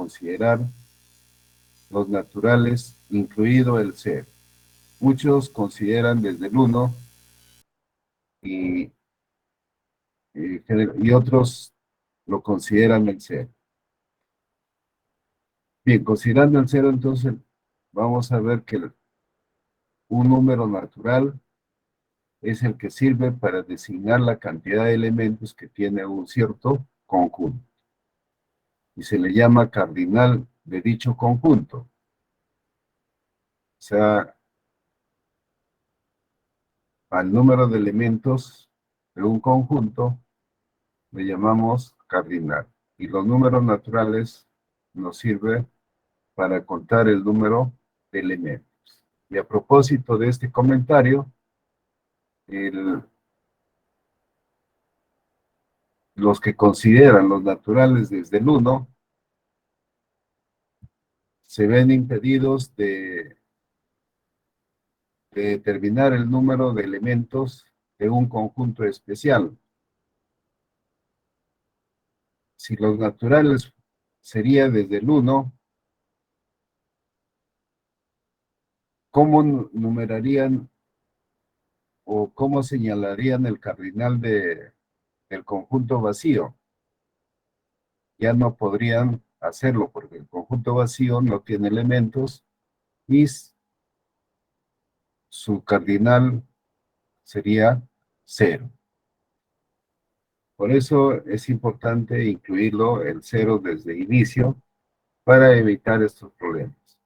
considerar los naturales, incluido el 0. Muchos consideran desde el 1 y otros lo consideran el 0. Bien, considerando el 0, entonces vamos a ver que un número natural es el que sirve para designar la cantidad de elementos que tiene un cierto conjunto. Y se le llama cardinal de dicho conjunto. O sea, al número de elementos de un conjunto le llamamos cardinal. Y los números naturales nos sirven para contar el número de elementos. Y a propósito de este comentario, los que consideran los naturales desde el 1 se ven impedidos de determinar el número de elementos de un conjunto especial. Si los naturales sería desde el 1, ¿cómo numerarían o cómo señalarían el cardinal del conjunto vacío? Ya no podrían hacerlo porque el conjunto vacío no tiene elementos y su cardinal sería 0. Por eso es importante incluirlo el 0 desde inicio para evitar estos problemas.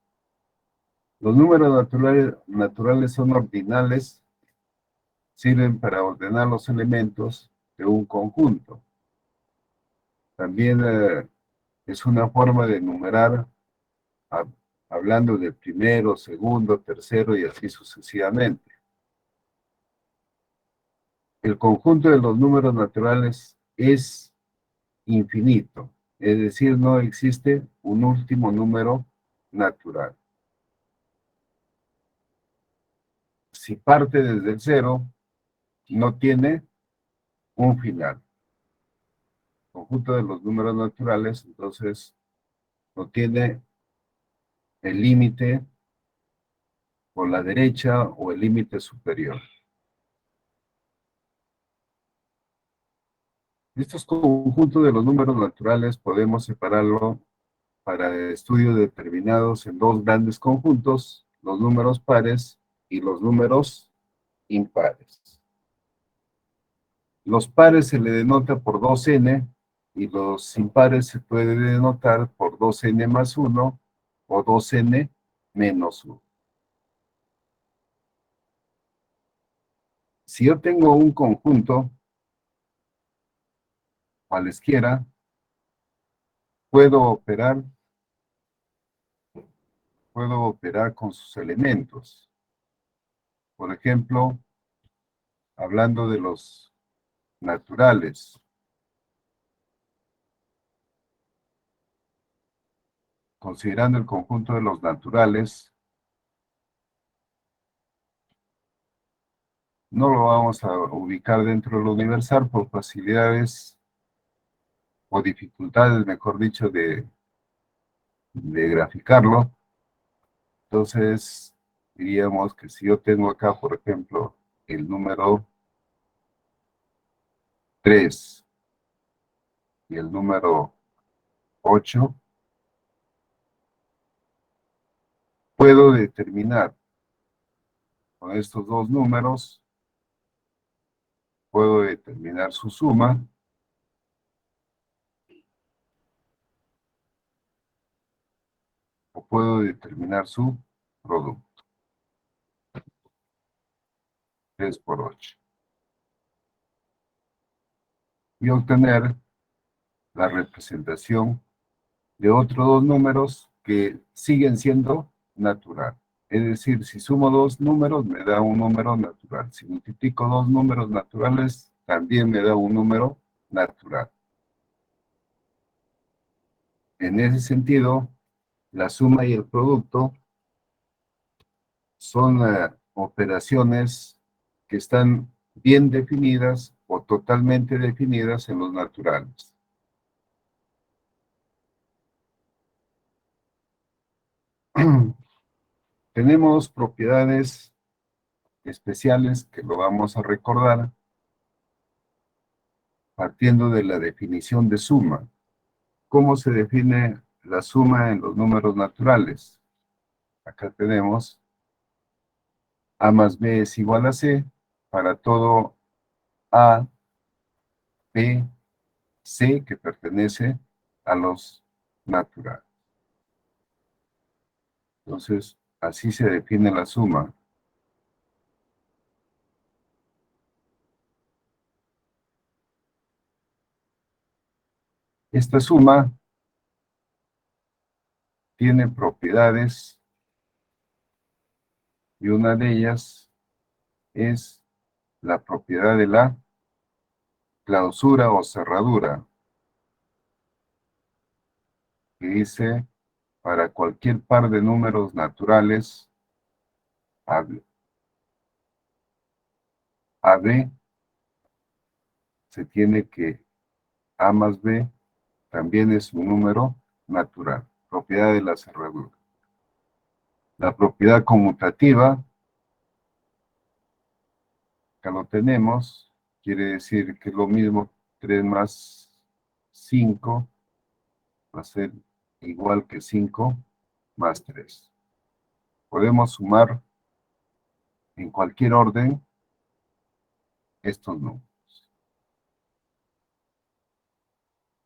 Los números naturales son ordinales, sirven para ordenar los elementos de un conjunto. También es una forma de numerar, hablando de primero, segundo, tercero y así sucesivamente. El conjunto de los números naturales es infinito, es decir, no existe un último número natural. Si parte desde el 0, no tiene un final. El conjunto de los números naturales, entonces, no tiene el límite por la derecha o el límite superior. Estos conjuntos de los números naturales podemos separarlo para estudios determinados en dos grandes conjuntos, los números pares y los números impares. Los pares se le denota por 2n y los impares se puede denotar por 2n más 1 o 2n menos 1. Si yo tengo un conjunto, cualesquiera, puedo operar con sus elementos. Por ejemplo, hablando de los naturales, considerando el conjunto de los naturales, no lo vamos a ubicar dentro del universal por facilidades o dificultades, mejor dicho, de graficarlo. Entonces, diríamos que si yo tengo acá, por ejemplo, el número 3 y el número 8, puedo determinar con estos dos números, puedo determinar su suma o puedo determinar su producto. 3 por 8. Y obtener la representación de otros dos números que siguen siendo natural. Es decir, si sumo dos números, me da un número natural. Si multiplico dos números naturales, también me da un número natural. En ese sentido, la suma y el producto son operaciones que están bien definidas o totalmente definidas en los naturales. Tenemos propiedades especiales que lo vamos a recordar partiendo de la definición de suma. ¿Cómo se define la suma en los números naturales? Acá tenemos A más B es igual a C para todo A, B, C que pertenece a los naturales. Entonces, así se define la suma. Esta suma tiene propiedades y una de ellas es la propiedad de la clausura o cerradura, que dice para cualquier par de números naturales AB se tiene que A más B también es un número natural, propiedad de la cerradura. La propiedad conmutativa, acá lo tenemos, quiere decir que es lo mismo 3 más 5 va a ser igual que 5 más 3. Podemos sumar en cualquier orden estos números.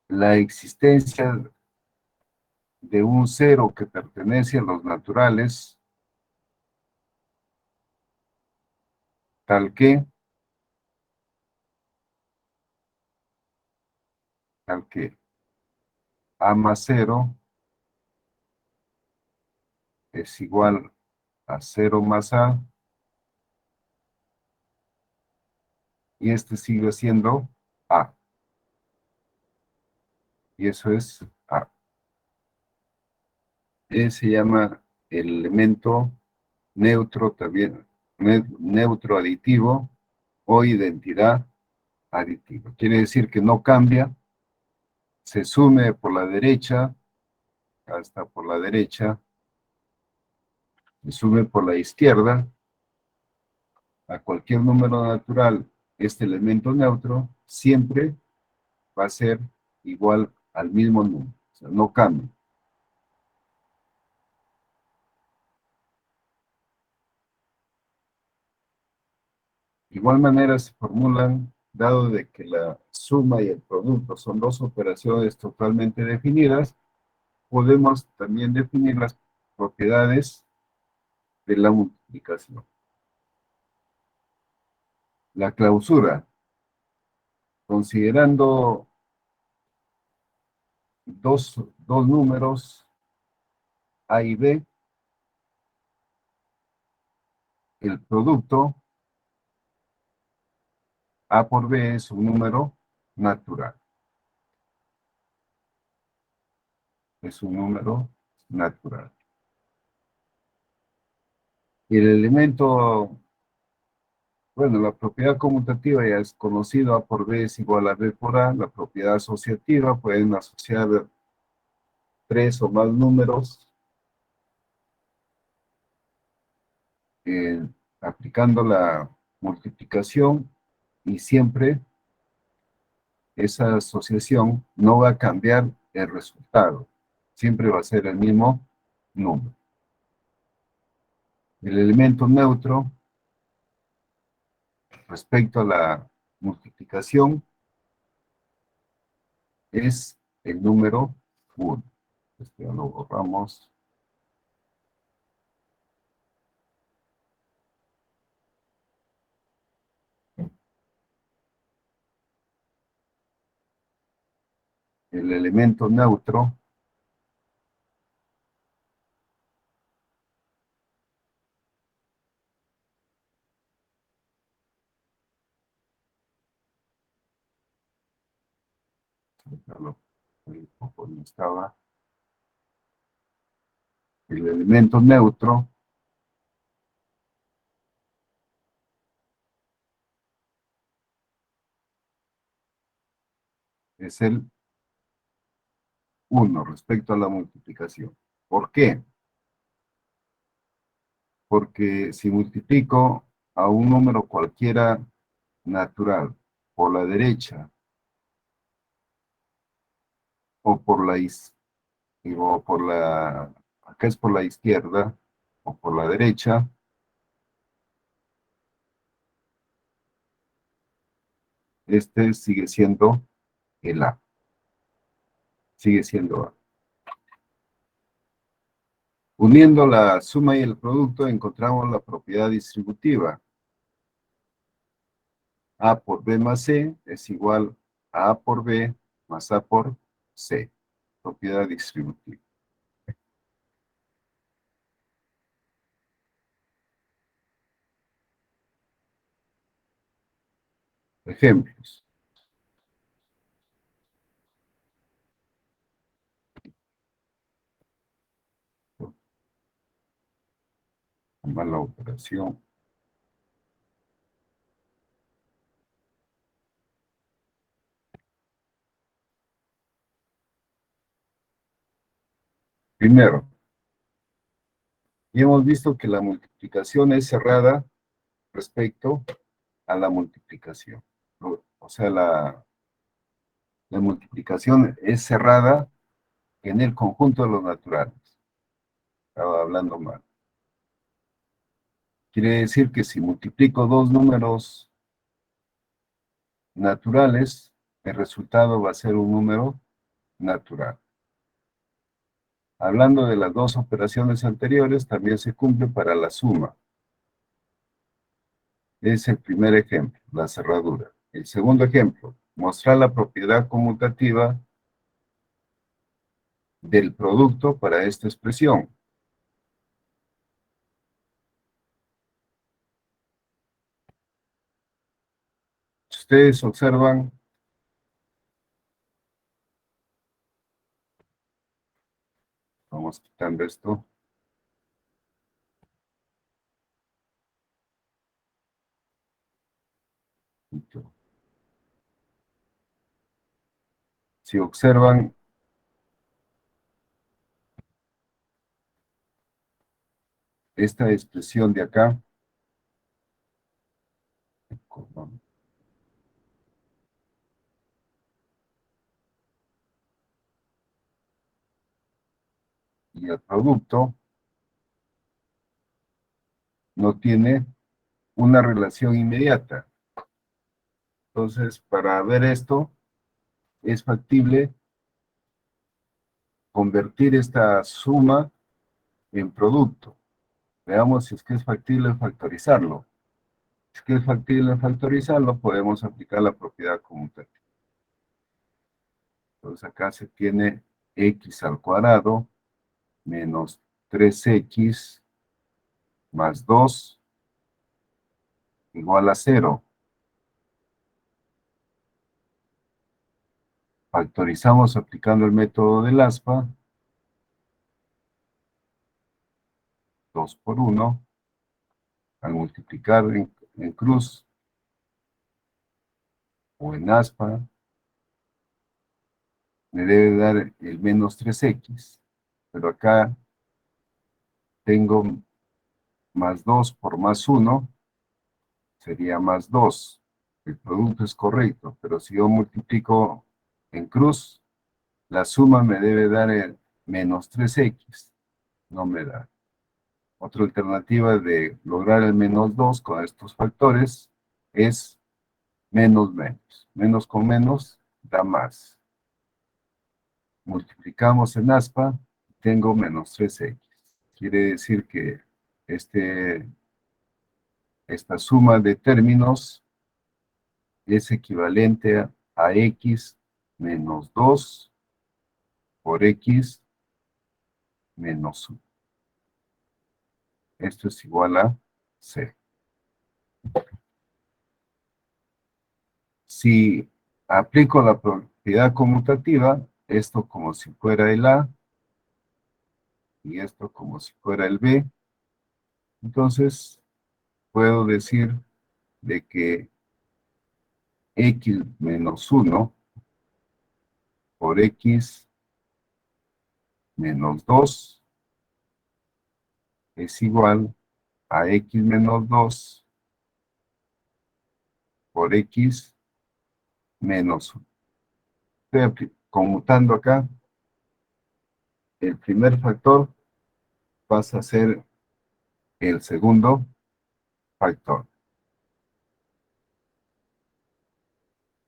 La existencia de un cero que pertenece a los naturales, tal que, A más 0 es igual a 0 más A, y este sigue siendo A, y eso es A. Se llama el elemento neutro también, neutro aditivo o identidad aditiva. Quiere decir que no cambia, se sume por la derecha, hasta por la derecha, se sume por la izquierda, a cualquier número natural, este elemento neutro siempre va a ser igual al mismo número, o sea, no cambia. De igual manera se formulan, dado de que la suma y el producto son dos operaciones totalmente definidas, podemos también definir las propiedades de la multiplicación. La clausura, considerando dos números A y B, el producto A por B es un número natural. Es un número natural. Y el elemento, bueno, la propiedad conmutativa ya es conocido, A por B es igual a B por A. La propiedad asociativa, pueden asociar tres o más números eh, aplicando la multiplicación, y siempre esa asociación no va a cambiar el resultado. Siempre va a ser el mismo número. El elemento neutro respecto a la multiplicación es el número 1. Este ya lo borramos. El elemento neutro estaba. El elemento neutro es el 1 respecto a la multiplicación. ¿Por qué? porque si multiplico a un número cualquiera natural por la derecha o por la o por la, acá es por la izquierda o por la derecha, este sigue siendo el A, sigue siendo A. Uniendo la suma y el producto encontramos la propiedad distributiva. A por B más C es igual a A por B más A por C. Propiedad distributiva. Ejemplos. Mala operación. Primero, ya hemos visto que la multiplicación es cerrada respecto a la multiplicación. O sea, la multiplicación es cerrada en el conjunto de los naturales. Estaba hablando mal. Quiere decir que si multiplico dos números naturales, el resultado va a ser un número natural. Hablando de las dos operaciones anteriores, también se cumple para la suma. Es el primer ejemplo, la cerradura. El segundo ejemplo, mostrar la propiedad conmutativa del producto para esta expresión. Si ustedes observan, vamos quitando esto. Si observan, esta expresión de acá, y el producto no tiene una relación inmediata. Entonces, para ver esto, es factible convertir esta suma en producto. Veamos si es que es factible factorizarlo. Si es que es factible factorizarlo, podemos aplicar la propiedad conmutativa. Entonces acá se tiene x al cuadrado menos 3x más 2 igual a 0. Factorizamos aplicando el método del aspa. 2 por 1. Al multiplicar en cruz o en aspa, me debe dar el menos 3x. Pero acá tengo más 2 por más 1, sería más 2. El producto es correcto, pero si yo multiplico en cruz, la suma me debe dar el menos 3x. No me da. Otra alternativa de lograr el menos 2 con estos factores es menos menos. Menos con menos da más. Multiplicamos en aspa, tengo menos 3x. Quiere decir que esta suma de términos es equivalente a x menos 2 por x menos 1. Esto es igual a c. Si aplico la propiedad conmutativa, esto como si fuera el a y esto como si fuera el b, entonces puedo decir de que x menos 1 por x menos 2 es igual a x menos 2 por x menos 1. Estoy conmutando acá. El primer factor pasa a ser el segundo factor.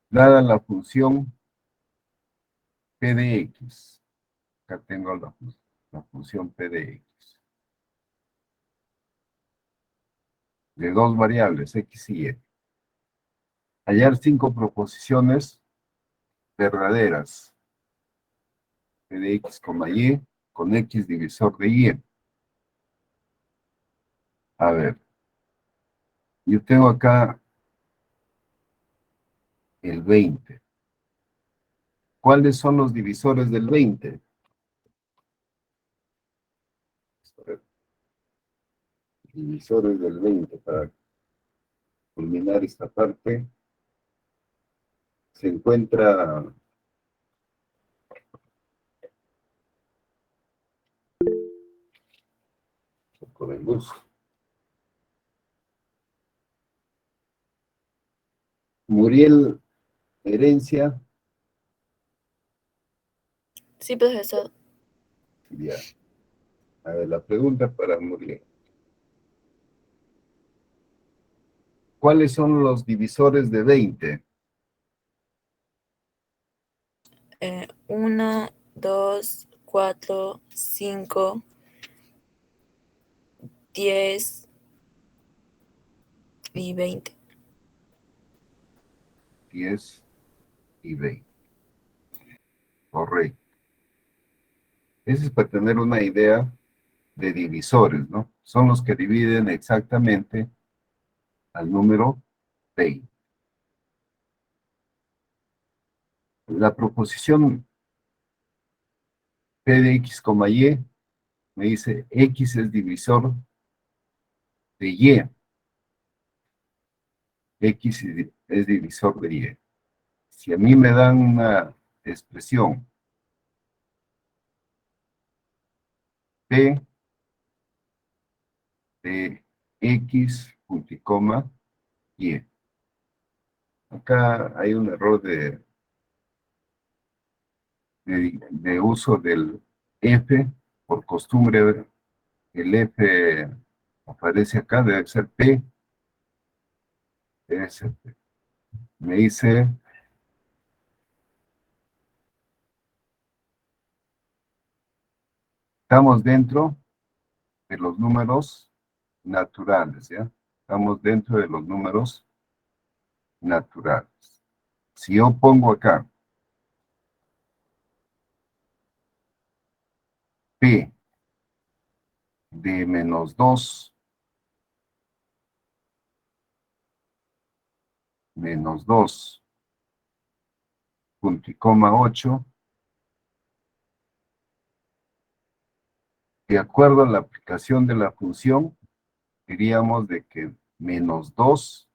Dada la función p de x. Acá tengo la función p de x. De dos variables, x y y. Hallar 5 proposiciones verdaderas. P de x, y con x divisor de y. A ver. Yo tengo acá el 20. ¿Cuáles son los divisores del 20? Divisores del 20 para culminar esta parte. Se encuentra un poco de luz. Muriel Herencia. Sí, profesor. Ya. A ver, la pregunta para Muriel. ¿Cuáles son los divisores de 20? 1, 2, 4, 5, 10 y 20. 10 y 20. Correcto. Eso es para tener una idea de divisores, ¿no? Son los que dividen exactamente al número 20. La proposición P de x, y me dice x es divisor de y. X es divisor de y. Si a mí me dan una expresión P de x, punto y coma, y. Acá hay un error de uso del F, por costumbre, el F aparece acá, debe ser P, debe ser P. Me dice, estamos dentro de los números naturales, ¿ya? Estamos dentro de los números naturales. Si yo pongo acá P de menos 2, menos 2, punto y coma 8, de acuerdo a la aplicación de la función, diríamos de que menos 2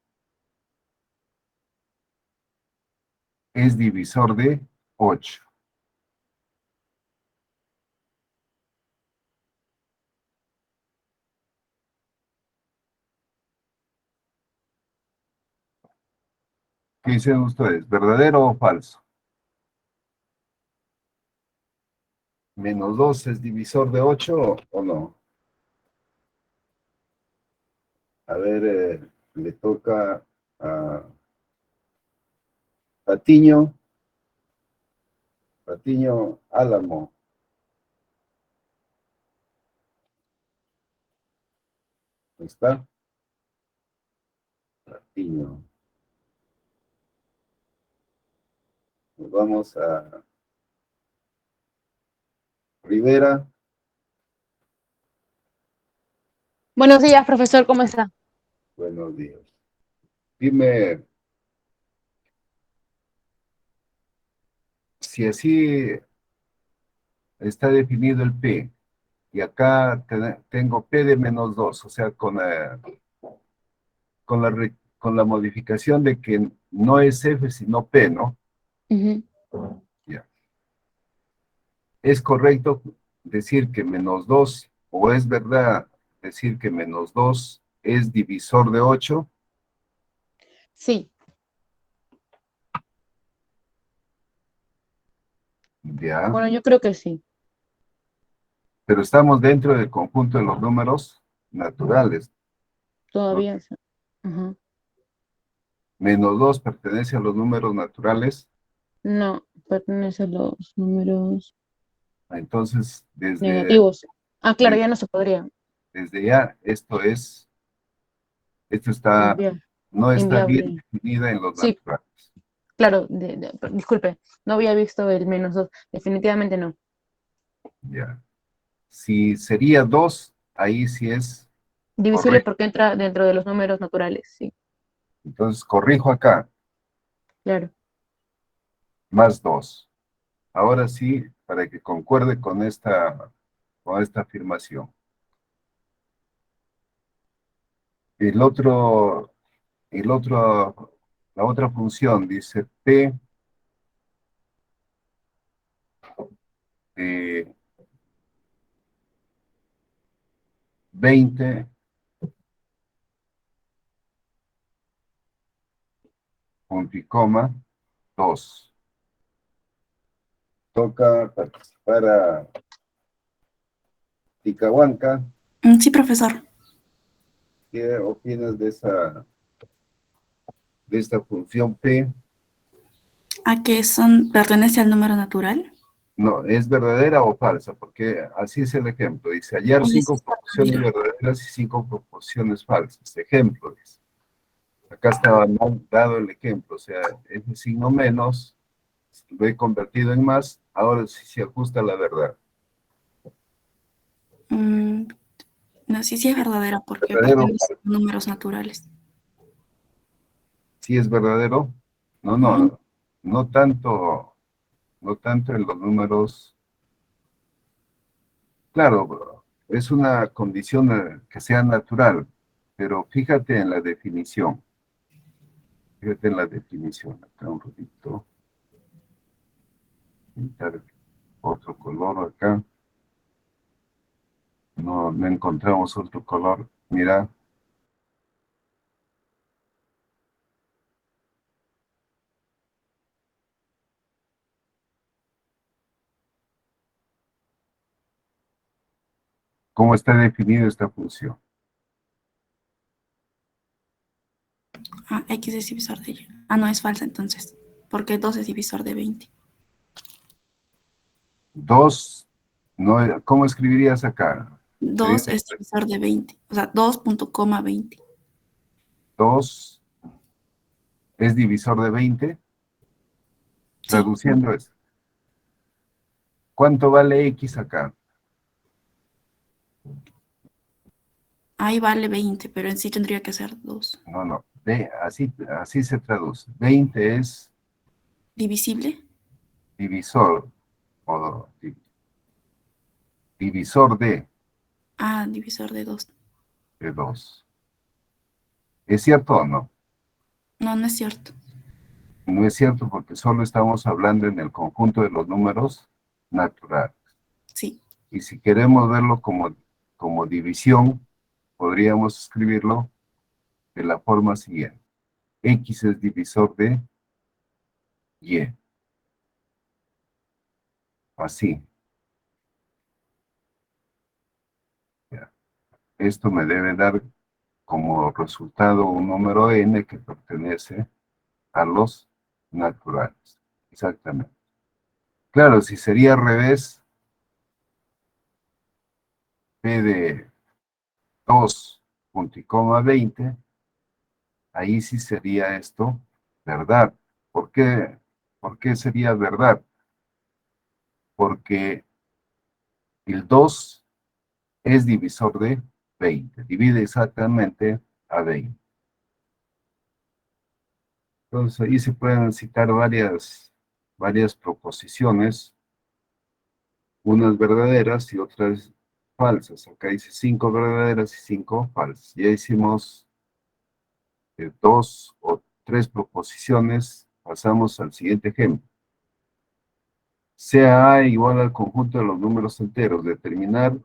es divisor de 8. ¿Qué dicen ustedes? ¿Verdadero o falso? ¿Menos 2 es divisor de 8 o no? A ver, le toca a Patiño. Patiño Álamo. ¿Ahí está? Patiño. Nos vamos a Rivera. Buenos días, profesor, ¿cómo está? Buenos días. Dime si así está definido el P, y acá tengo P de menos 2, o sea, con la modificación de que no es F, sino P, ¿no? Ujú. Ya. ¿Es correcto decir que menos 2, o es verdad decir que menos 2 es divisor de 8? Sí, Ya, bueno, yo creo que sí, pero estamos dentro del conjunto de los números naturales, ¿no? todavía. Ajá. Menos 2 pertenece a los números naturales, No, pertenece a los números entonces desde, negativos. Ah, claro, de- ya no se podría. desde ya esto está, Inviable. no está bien Inviable. definida en los Sí, naturales. claro, disculpe, no había visto el -2. Definitivamente no. Ya. Si sería 2, ahí sí es Divisible correcto. porque entra dentro de los números naturales, sí, Entonces corrijo acá, claro. más 2. Ahora sí, para que concuerde con esta afirmación. El otro, la otra función dice P de 20 punto y coma 2. Toca participar a Ticahuanca. Sí, profesor. ¿Qué opinas de esta función P? ¿A qué pertenece al número natural? No, ¿es verdadera o falsa? Porque así es el ejemplo. Dice, hallar Oye, sí 5 es proporciones verdadero. verdaderas y 5 proporciones falsas. Ejemplo, dice. Acá estaba mal dado el ejemplo, o sea, ese signo menos lo he convertido en más, ahora sí se ajusta a la verdad. Mm, no, sí es verdadera porque ¿Verdadero? pertenece a números naturales. Sí es verdadero. No, Ujú. no, no tanto, no tanto en los números. Claro, es una condición que sea natural, pero fíjate en la definición. Fíjate en la definición. Acá un ratito. Pintar otro color acá. No, no encontramos otro color. Mira, ¿cómo está definida esta función? Ah, X es divisor de Y. Ah, no, es falsa entonces, porque 2 es divisor de 20. 2, no, ¿cómo escribirías acá? 2 es divisor de 20, o sea, 2.20. 2 es divisor de 20, Sí, traduciendo es, ¿cuánto vale X acá? ahí vale 20, pero en sí tendría que ser 2. No, no, así se traduce. 20 es ¿Divisible? divisor, o divisor Ah, divisor de 2. de 2. ¿Es cierto o no? No, no es cierto. No es cierto porque solo estamos hablando en el conjunto de los números naturales. Sí. Y si queremos verlo como división, podríamos escribirlo de la forma siguiente. X es divisor de Y. Así. Ya. Esto me debe dar como resultado un número n que pertenece a los naturales. Exactamente. Claro, si sería al revés, p de 2 punto y coma 20, ahí sí sería esto verdad. ¿Por qué? ¿Por qué sería verdad? Porque el 2 es divisor de 20, divide exactamente a 20. Entonces ahí se pueden citar varias proposiciones, unas verdaderas y otras falsas. Acá dice 5 verdaderas y 5 falsas. Ya hicimos 2 o 3 proposiciones, pasamos al siguiente ejemplo. Sea A igual al conjunto de los números enteros, determinar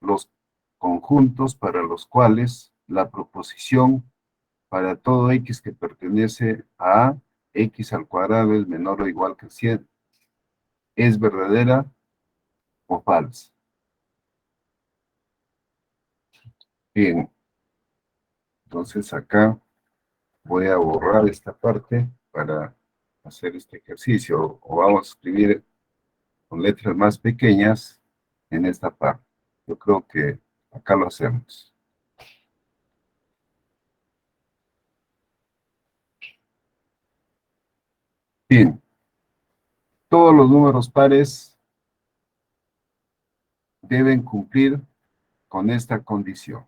los conjuntos para los cuales la proposición para todo x que pertenece a x al cuadrado es menor o igual que 100 es verdadera o falsa. Bien, entonces acá voy a borrar esta parte para hacer este ejercicio, o vamos a escribir con letras más pequeñas en esta parte. Yo creo que acá lo hacemos. Bien, todos los números pares deben cumplir con esta condición.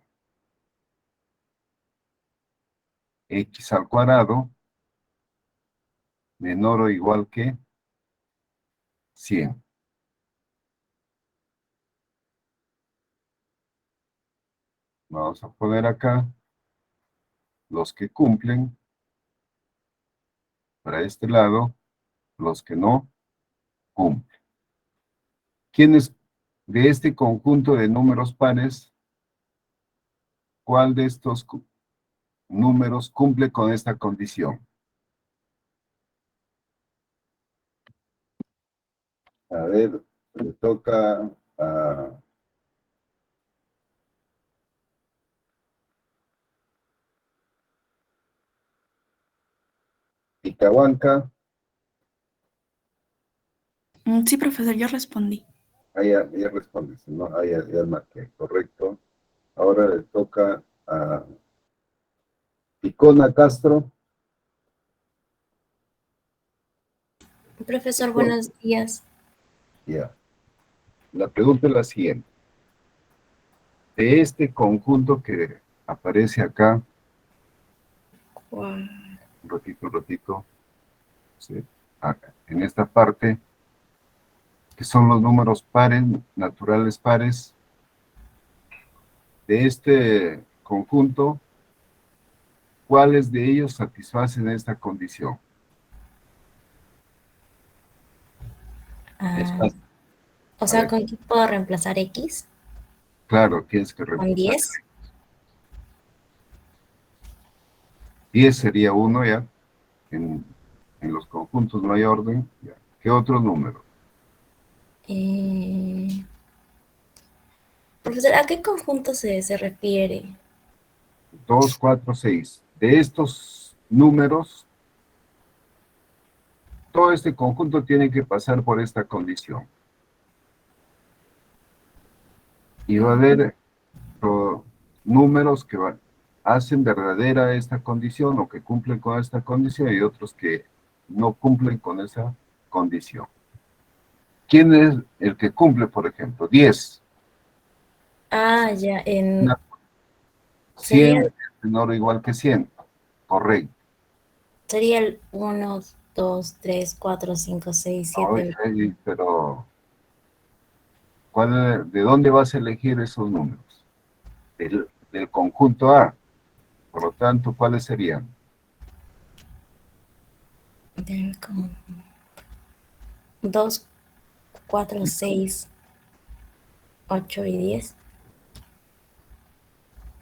X al cuadrado menor o igual que 100. Vamos a poner acá los que cumplen, para este lado, los que no cumplen. ¿Quiénes de este conjunto de números pares, cuál de estos números cumple con esta condición? A ver, le toca a Icahuanca. Sí, profesor, yo respondí. Ya respondes, ¿no? Ya marqué, correcto. Ahora le toca a Icona Castro. Profesor, buenos días. Ya. La pregunta es la siguiente. De este conjunto que aparece acá, un ratito, ¿sí? Acá, en esta parte, que son los números pares, naturales pares, de este conjunto, ¿cuáles de ellos satisfacen esta condición? Es fácil. O A sea, ver. ¿con qué puedo reemplazar X? Claro, tienes que ¿Con reemplazar. 10? 10 sería uno ya. En los conjuntos no hay orden. Ya. ¿Qué otro número? Profesor, ¿a qué conjunto se refiere? 2, 4, 6. De estos números, todo este conjunto tiene que pasar por esta condición. Y va a haber números que hacen verdadera esta condición o que cumplen con esta condición y otros que no cumplen con esa condición. ¿Quién es el que cumple, por ejemplo? 10. Ah, ya, Una 100 sería, es menor o igual que 100. Correcto. sería el 1, 2, 3, 4, 5, 6, 7. Oye, pero ¿de dónde vas a elegir esos números? Del conjunto A. Por lo tanto, ¿cuáles serían? 2, 4, 6, 8 y 10.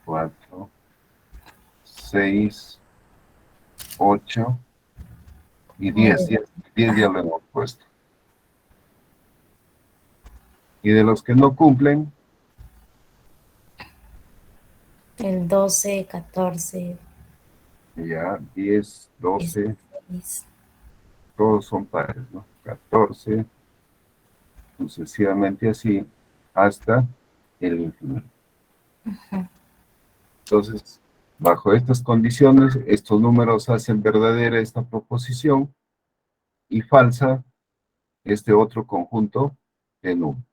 4, 6, 8 y 10. 10 ya lo hemos puesto. Y de los que no cumplen, El 12, 14, ya 10, 12, 16. todos son pares, ¿no? 14, sucesivamente así, hasta el infinito. Entonces, bajo estas condiciones, estos números hacen verdadera esta proposición y falsa este otro conjunto de números.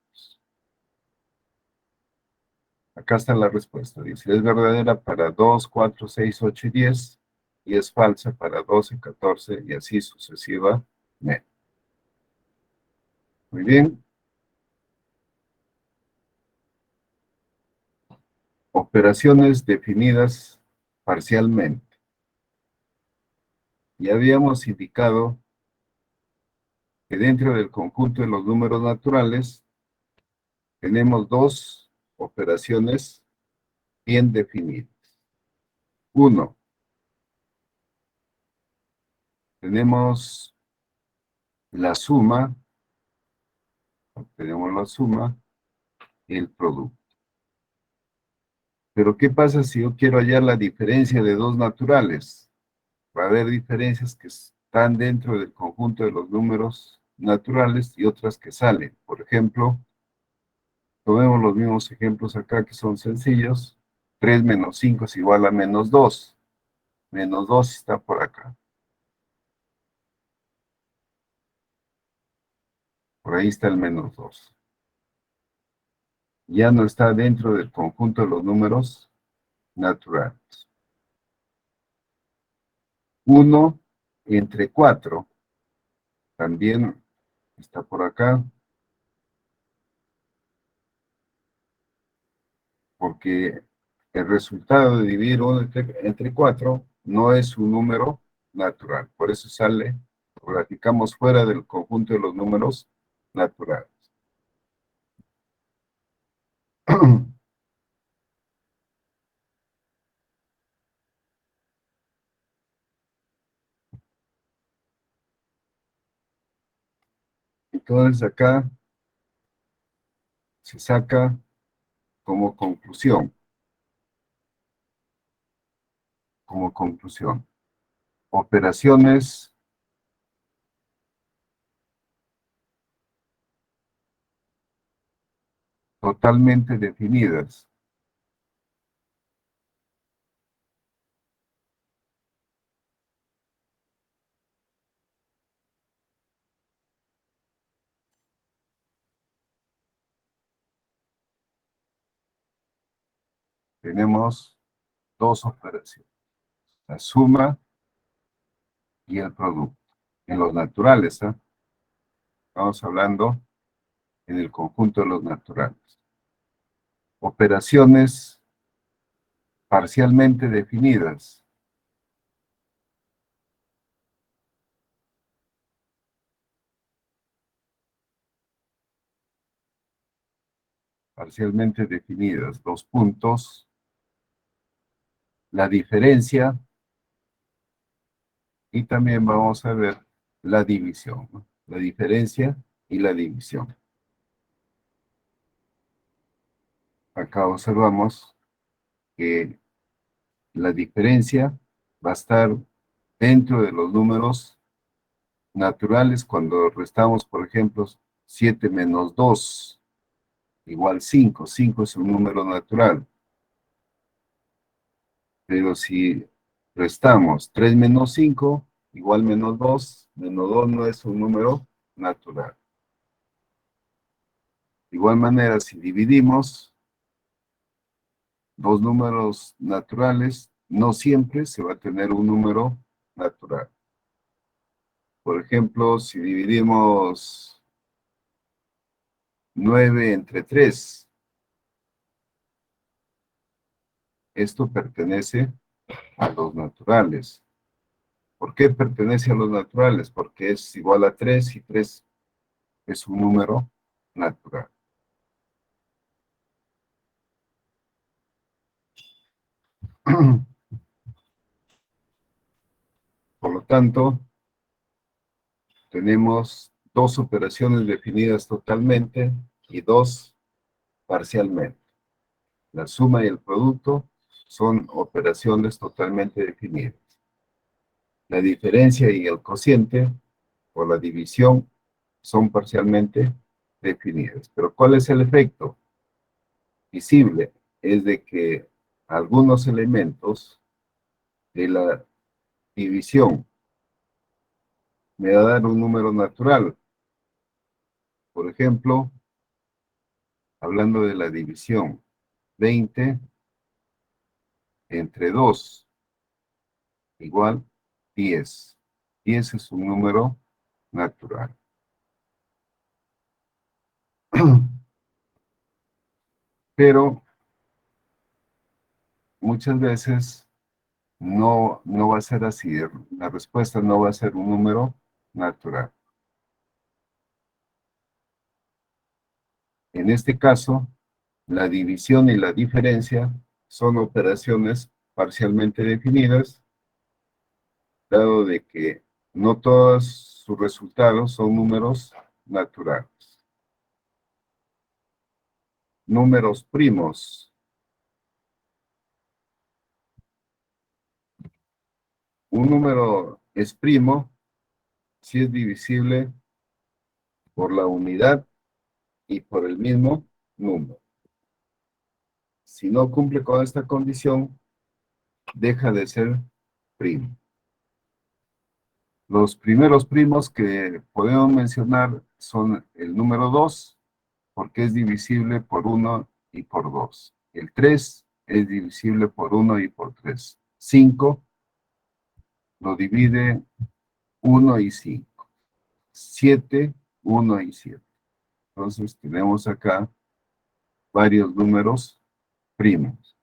Acá está la respuesta. Dice, es verdadera para 2, 4, 6, 8 y 10, y es falsa para 12, 14 y así sucesivamente. Muy bien. Operaciones definidas parcialmente. Ya habíamos indicado que dentro del conjunto de los números naturales tenemos dos operaciones bien definidas. 1. Tenemos la suma, tenemos la suma y el producto. Pero ¿qué pasa si yo quiero hallar la diferencia de dos naturales? Va a haber diferencias que están dentro del conjunto de los números naturales y otras que salen. Por ejemplo, tomemos los mismos ejemplos acá que son sencillos. 3 menos 5 es igual a menos 2. Menos 2 está por acá. Por ahí está el menos 2. Ya no está dentro del conjunto de los números naturales. 1 entre 4 también está por acá, porque el resultado de dividir 1 entre 4 no es un número natural. Por eso sale, lo graficamos fuera del conjunto de los números naturales. Entonces acá se saca como conclusión, operaciones totalmente definidas. Tenemos dos operaciones, la suma y el producto. En los naturales, ¿eh? Estamos hablando en el conjunto de los naturales. Operaciones parcialmente definidas. Parcialmente definidas, 2 puntos. La diferencia y también vamos a ver la división, ¿no? La diferencia y la división. Acá observamos que la diferencia va a estar dentro de los números naturales cuando restamos, por ejemplo, 7 menos 2 igual 5. 5 es un número natural. Pero si restamos 3 menos 5 igual menos 2 no es un número natural. De igual manera, si dividimos dos números naturales, no siempre se va a tener un número natural. Por ejemplo, si dividimos 9 entre 3, esto pertenece a los naturales. ¿Por qué pertenece a los naturales? Porque es igual a 3 y 3 es un número natural. Por lo tanto, tenemos dos operaciones definidas totalmente y dos parcialmente. La suma y el producto son operaciones totalmente definidas. La diferencia y el cociente, o la división, son parcialmente definidas. Pero ¿cuál es el efecto visible? Es de que algunos elementos de la división me va a dar un número natural. Por ejemplo, hablando de la división, 20 entre 2 igual 10. 10 es un número natural. Pero muchas veces no va a ser así. La respuesta no va a ser un número natural. En este caso, la división y la diferencia son operaciones parcialmente definidas, dado de que no todos sus resultados son números naturales. Números primos. Un número es primo si es divisible por la unidad y por el mismo número. Si no cumple con esta condición, deja de ser primo. Los primeros primos que podemos mencionar son el número 2, porque es divisible por 1 y por 2. El 3 es divisible por 1 y por 3. 5 lo divide 1 y 5. 7, 1 y 7. Entonces tenemos acá varios números primos.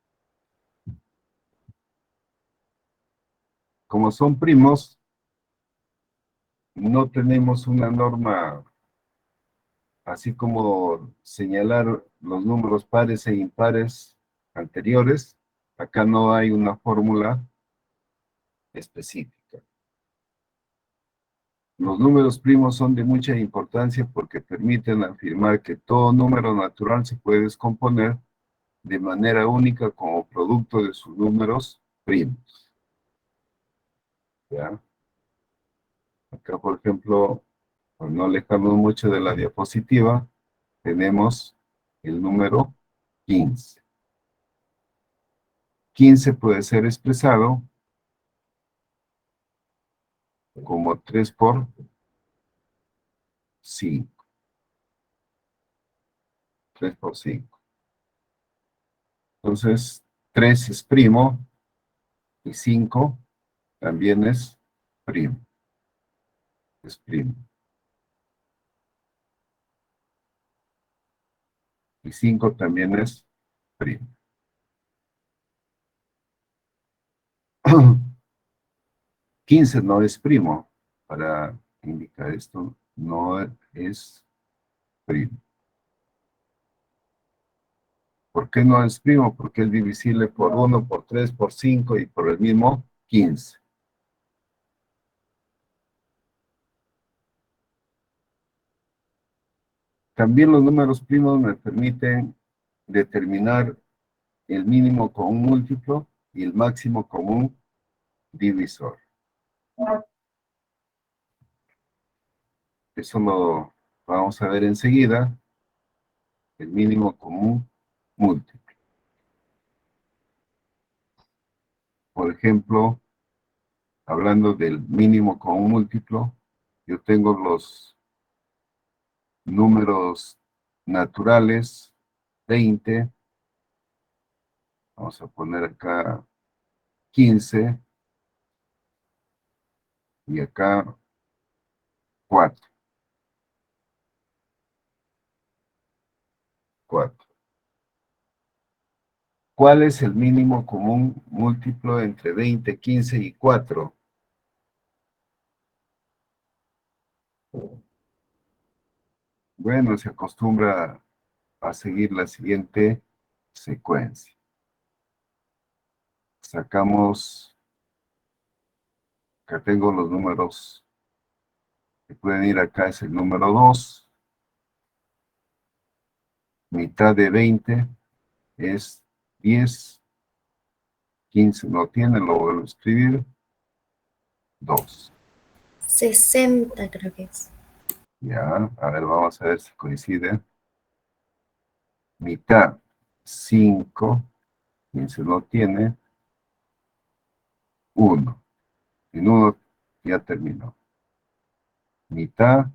Como son primos, no tenemos una norma, así como señalar los números pares e impares anteriores. Acá no hay una fórmula específica. Los números primos son de mucha importancia porque permiten afirmar que todo número natural se puede descomponer de manera única como producto de sus números primos. ¿Ya? Acá, por ejemplo, por no alejarnos mucho de la diapositiva, tenemos el número 15. 15 puede ser expresado como 3 por 5. 3 por 5. Entonces, 3 es primo y 5 también es primo. Es primo. Y 5 también es primo. 15 no es primo. Para indicar esto, no es primo. ¿Por qué no es primo? Porque es divisible por 1, por 3, por 5 y por el mismo 15. También los números primos me permiten determinar el mínimo común múltiplo y el máximo común divisor. Eso lo vamos a ver enseguida, el mínimo común múltiplo. Por ejemplo, hablando del mínimo común múltiplo, yo tengo los números naturales, 20, vamos a poner acá 15, y acá 4. 4. ¿Cuál es el mínimo común múltiplo entre 20, 15 y 4? Bueno, se acostumbra a seguir la siguiente secuencia. Sacamos, acá tengo los números que pueden ir acá, es el número 2. Mitad de 20 es 10. 15 no tiene, lo vuelvo a escribir. 2. 60 creo que es. Ya, a ver, vamos a ver si coincide. Mitad, 5. 15 no tiene. 1. En 1 ya terminó. Mitad,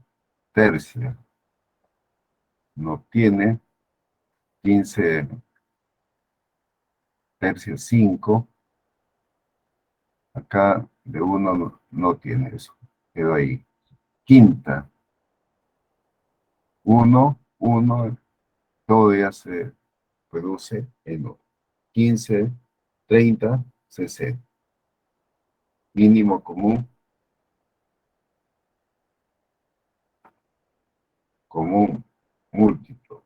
tercia. No tiene. 15 tercia, 5. Acá de 1 no tiene eso. Quedó ahí. Quinta. 1, 1. Todo ya se reduce en 1. 15, 30, 60. Mínimo común múltiplo.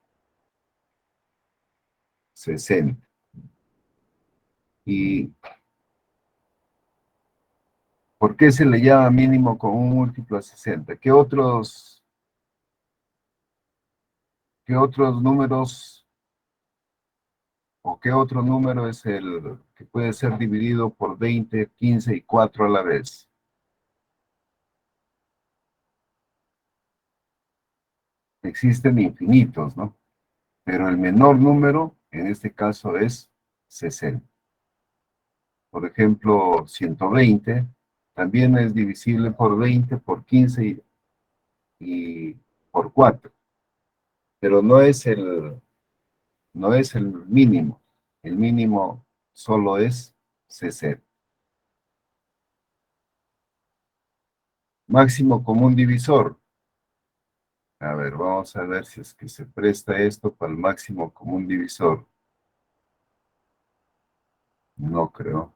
60. ¿Y por qué se le llama mínimo con un múltiplo de 60? ¿Qué otros números o qué otro número es el que puede ser dividido por 20, 15 y 4 a la vez? Existen infinitos, ¿no? Pero el menor número, en este caso, es 60. Por ejemplo, 120 también es divisible por 20, por 15 y por 4. Pero no es el mínimo. El mínimo solo es 60. Máximo común divisor. A ver, vamos a ver si es que se presta esto para el máximo común divisor. No creo.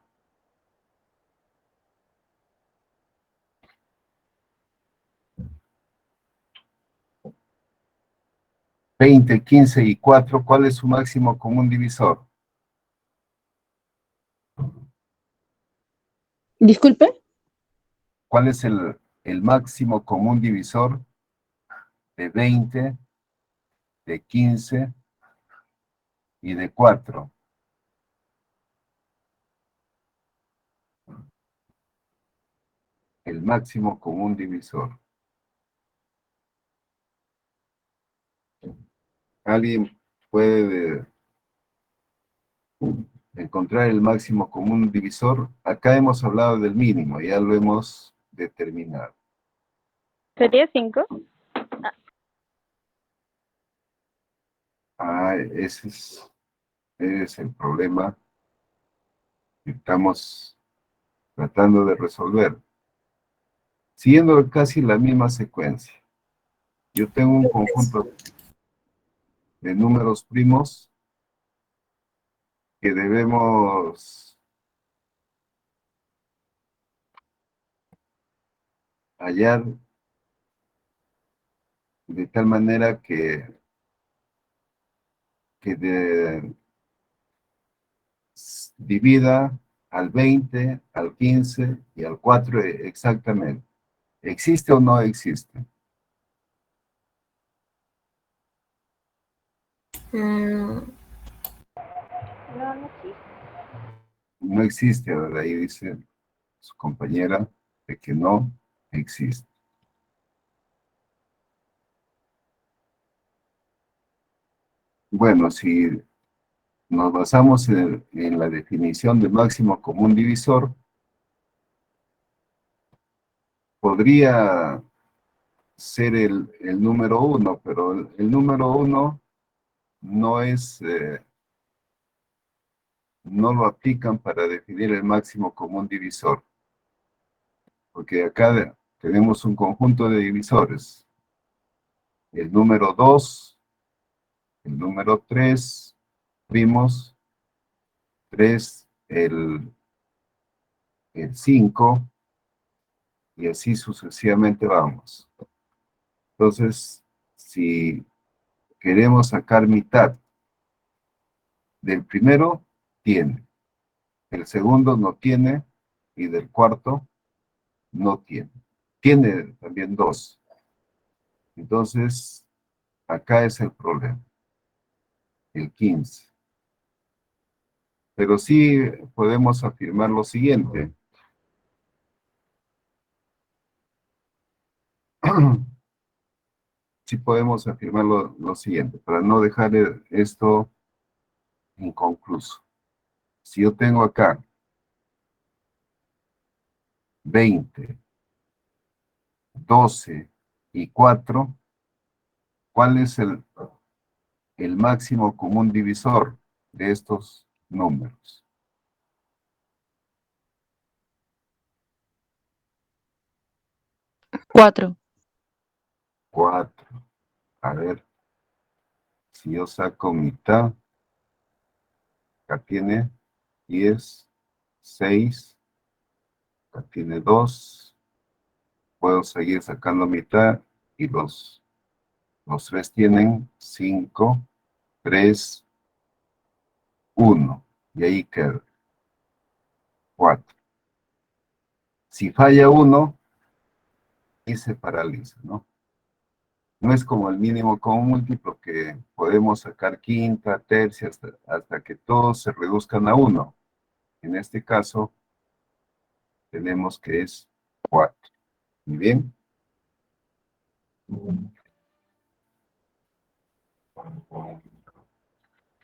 20, 15 y 4, ¿cuál es su máximo común divisor? Disculpe. ¿Cuál es el máximo común divisor de 20, de 15 y de 4? El máximo común divisor. ¿Alguien puede encontrar el máximo común divisor? Acá hemos hablado del mínimo, ya lo hemos determinado. ¿Sería 5? Ese es el problema que estamos tratando de resolver. Siguiendo casi la misma secuencia. Yo tengo un conjunto de números primos que debemos hallar de tal manera que divida al 20, al 15 y al 4 exactamente. ¿Existe o no existe? Mm, No, no existe. No existe, ¿verdad? Ahí dice su compañera de que no existe. Bueno, si nos basamos en la definición de máximo común divisor, podría ser el número 1, pero el número 1 no no lo aplican para definir el máximo común divisor, porque acá tenemos un conjunto de divisores. El número 2, el número 3, primos, 3, el 5, y así sucesivamente vamos. Entonces, si queremos sacar mitad del primero, tiene. El segundo no tiene, y del cuarto no tiene. Tiene también 2. Entonces, acá es el problema, el 15. Pero sí podemos afirmar lo siguiente. Sí podemos afirmar lo siguiente, para no dejar esto inconcluso. Si yo tengo acá 20, 12 y 4, ¿cuál es el máximo común divisor de estos números? 4. 4. A ver, si yo saco mitad, acá tiene 10, 6, acá tiene 2, puedo seguir sacando mitad y los 3 tienen 5, 3, 1, y ahí queda. 4. Si falla uno, y se paraliza, ¿no? No es como el mínimo común múltiplo que podemos sacar quinta, tercia, hasta que todos se reduzcan a 1. En este caso, tenemos que es 4. Muy bien.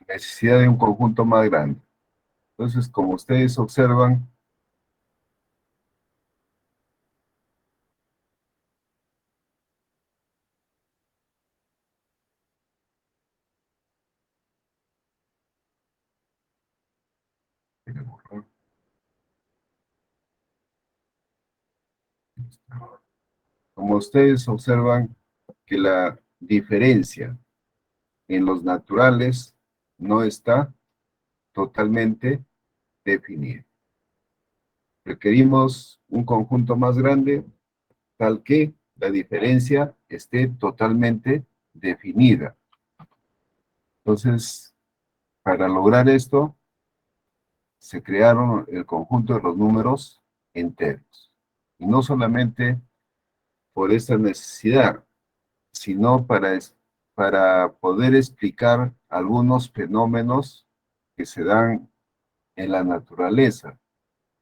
Necesidad de un conjunto más grande. Entonces, como ustedes observan, que la diferencia en los naturales no está totalmente definida. Requerimos un conjunto más grande, tal que la diferencia esté totalmente definida. Entonces, para lograr esto, se crearon el conjunto de los números enteros. Y no solamente por esta necesidad, sino para poder explicar algunos fenómenos que se dan en la naturaleza.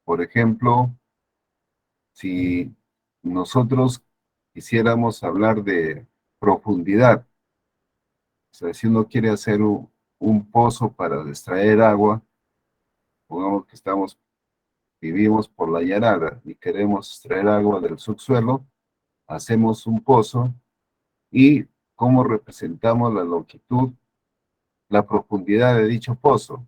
Por ejemplo, si nosotros quisiéramos hablar de profundidad, o sea, si uno quiere hacer un pozo para extraer agua, pongamos que vivimos por la llanada y queremos extraer agua del subsuelo, hacemos un pozo y ¿cómo representamos la longitud, la profundidad de dicho pozo?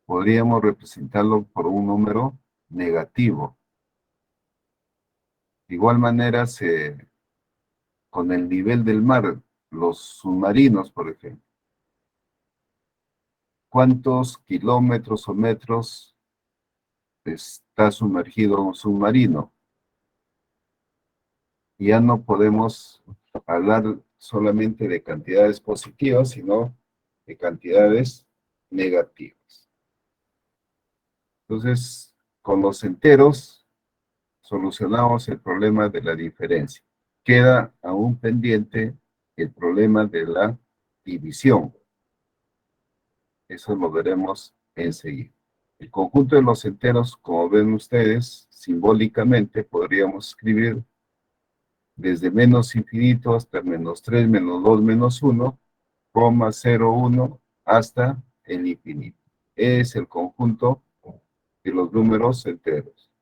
Podríamos representarlo por un número negativo. De igual manera, con el nivel del mar, los submarinos, por ejemplo, ¿cuántos kilómetros o metros está sumergido un submarino? Ya no podemos hablar solamente de cantidades positivas, sino de cantidades negativas. Entonces, con los enteros, solucionamos el problema de la diferencia. Queda aún pendiente el problema de la división. Eso lo veremos enseguida. El conjunto de los enteros, como ven ustedes, simbólicamente podríamos escribir desde menos infinito hasta menos 3, menos 2, menos 1, coma 0, 1, hasta el infinito. Es el conjunto de los números enteros.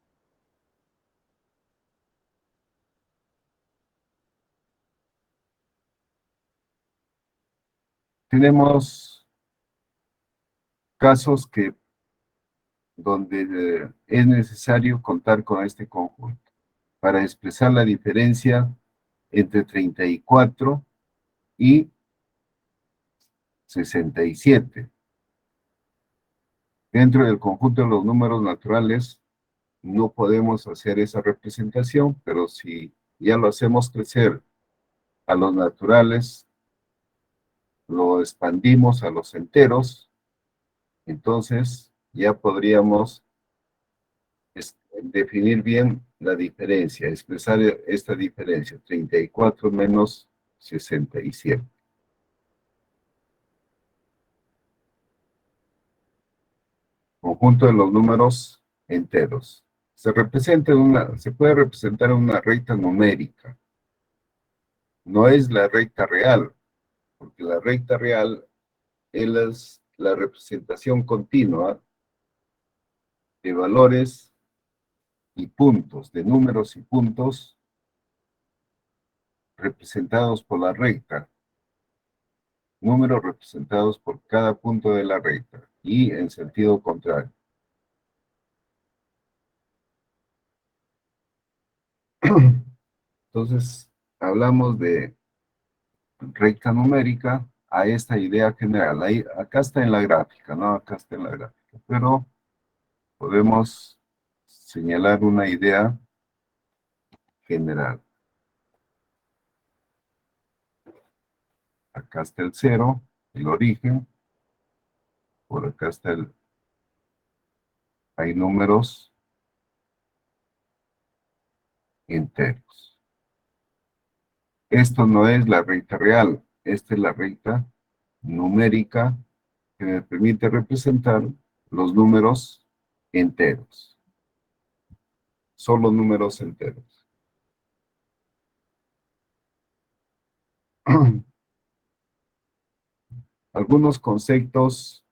Tenemos casos donde es necesario contar con este conjunto para expresar la diferencia entre 34 y 67. Dentro del conjunto de los números naturales no podemos hacer esa representación, pero si ya lo hacemos crecer a los naturales, lo expandimos a los enteros, entonces ya podríamos definir bien la diferencia, expresar esta diferencia, 34 menos 67. Conjunto de los números enteros. Se puede representar una recta numérica. No es la recta real, porque la recta real es la representación continua de valores y puntos, de números y puntos representados por la recta, números representados por cada punto de la recta y en sentido contrario. Entonces, hablamos de recta numérica a esta idea general. Ahí, acá está en la gráfica, ¿no? Acá está en la gráfica, pero podemos señalar una idea general. Acá está el 0, el origen, por acá está hay números enteros. Esto no es la recta real, esta es la recta numérica que me permite representar los números enteros. Solo números enteros. Algunos conceptos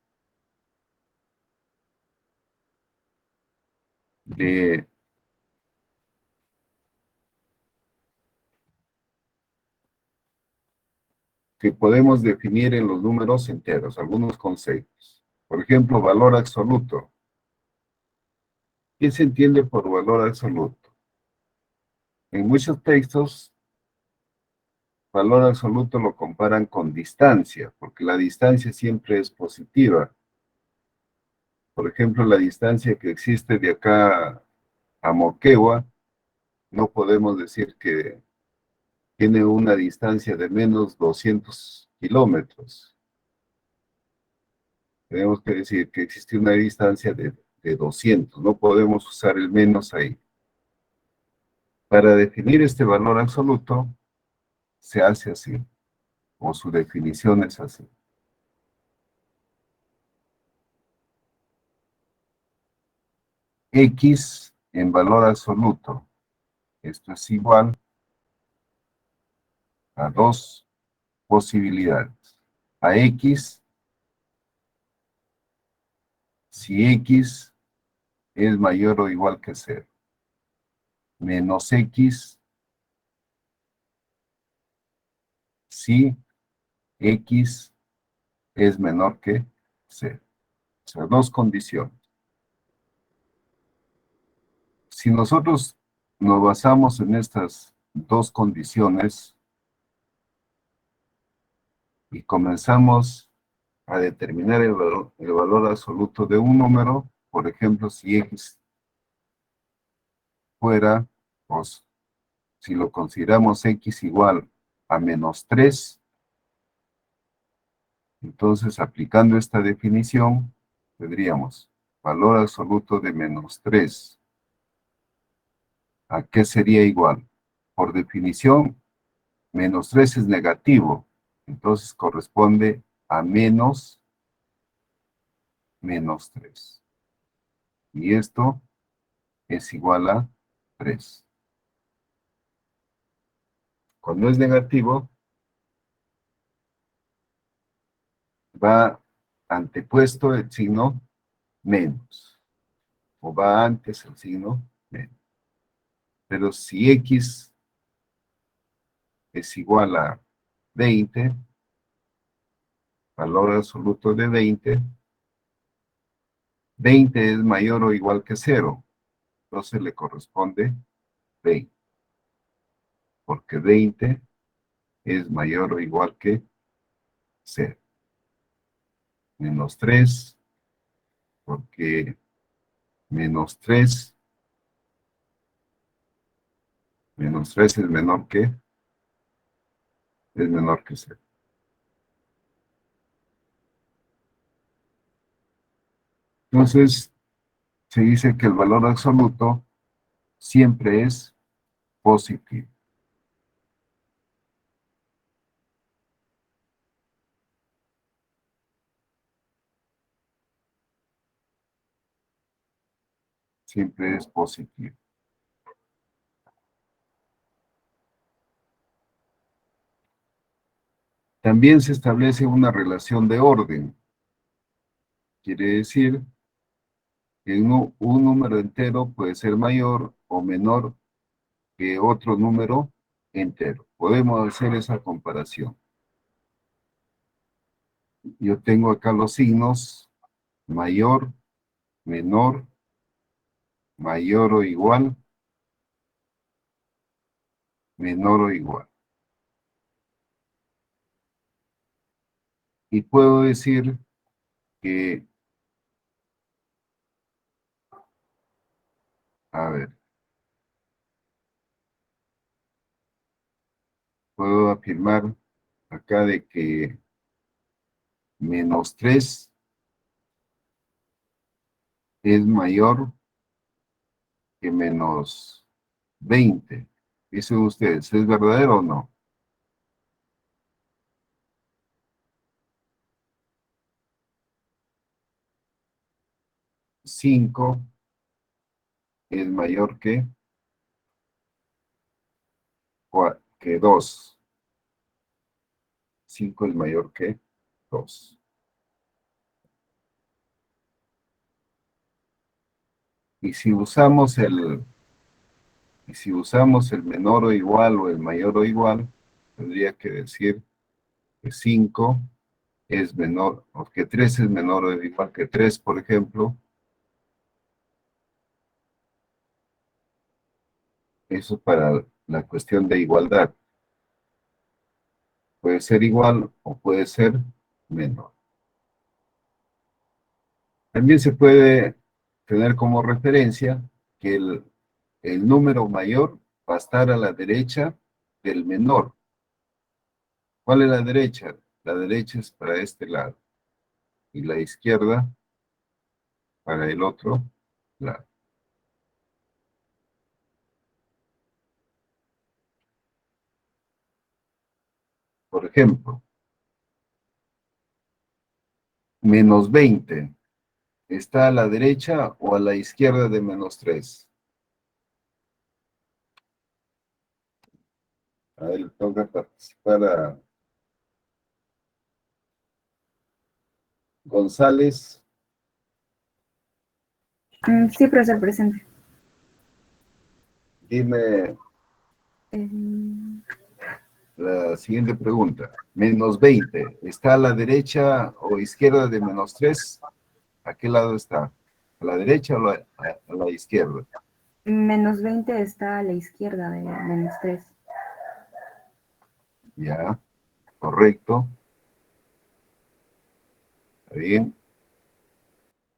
de que podemos definir en los números enteros, algunos conceptos. Por ejemplo, valor absoluto. ¿Qué se entiende por valor absoluto? En muchos textos, valor absoluto lo comparan con distancia, porque la distancia siempre es positiva. Por ejemplo, la distancia que existe de acá a Moquegua, no podemos decir que tiene una distancia de menos 200 kilómetros. Tenemos que decir que existe una distancia de 200, no podemos usar el menos ahí. Para definir este valor absoluto, se hace así, o su definición es así. X en valor absoluto, esto es igual a dos posibilidades. A X, si X es mayor o igual que 0. Menos X, si X es menor que 0. O sea, dos condiciones. Si nosotros nos basamos en estas dos condiciones y comenzamos a determinar el valor absoluto de un número, por ejemplo, si X fuera, pues, si lo consideramos X igual a menos 3, entonces aplicando esta definición, tendríamos valor absoluto de menos 3. ¿A qué sería igual? Por definición, menos 3 es negativo, entonces corresponde a menos 3. Y esto es igual a 3. Cuando es negativo, va antepuesto el signo menos, o va antes el signo menos. Pero si X es igual a 20, valor absoluto de 20, 20 es mayor o igual que 0, entonces le corresponde 20, porque 20 es mayor o igual que 0. Menos 3, porque menos 3 es menor que 0. Entonces, se dice que el valor absoluto siempre es positivo. Siempre es positivo. También se establece una relación de orden. Quiere decir que un número entero puede ser mayor o menor que otro número entero. Podemos hacer esa comparación. Yo tengo acá los signos mayor, menor, mayor o igual, menor o igual. Y puedo decir que, a ver, puedo afirmar acá de que menos 3 es mayor que menos 20. Dicen ustedes, ¿es verdadero o no? ¿5 es mayor que 2? 5 es mayor que 2. Y si usamos el menor o igual o el mayor o igual, tendría que decir que 5 es menor, o que 3 es menor o igual que 3, por ejemplo. Eso para la cuestión de igualdad. Puede ser igual o puede ser menor. También se puede tener como referencia que el número mayor va a estar a la derecha del menor. ¿Cuál es la derecha? La derecha es para este lado y la izquierda para el otro lado. Por ejemplo, menos 20, ¿está a la derecha o a la izquierda de menos 3? A ver, le toca participar a González. Sí, profesor, presente. Dime Em, la siguiente pregunta. Menos 20, ¿está a la derecha o izquierda de menos 3? ¿A qué lado está? ¿A la derecha o a la izquierda? menos 20 está a la izquierda de menos 3. Ya, correcto. Está bien.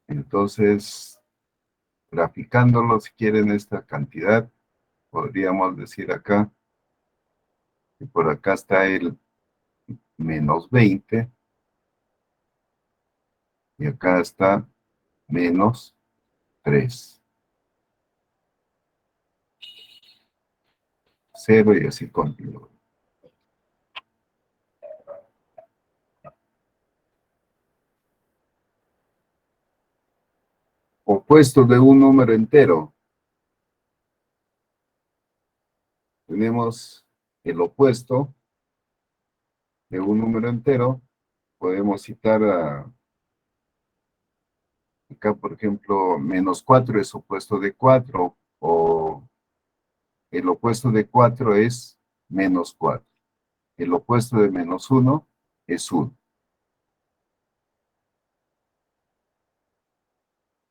Entonces, graficándolo, si quieren esta cantidad, podríamos decir acá, que por acá está el menos 20, y acá está menos 3. 0 y así continúa. Opuesto de un número entero. Tenemos el opuesto de un número entero. Podemos citar acá, por ejemplo, menos 4 es opuesto de 4, o el opuesto de 4 es menos 4. El opuesto de menos 1 es 1.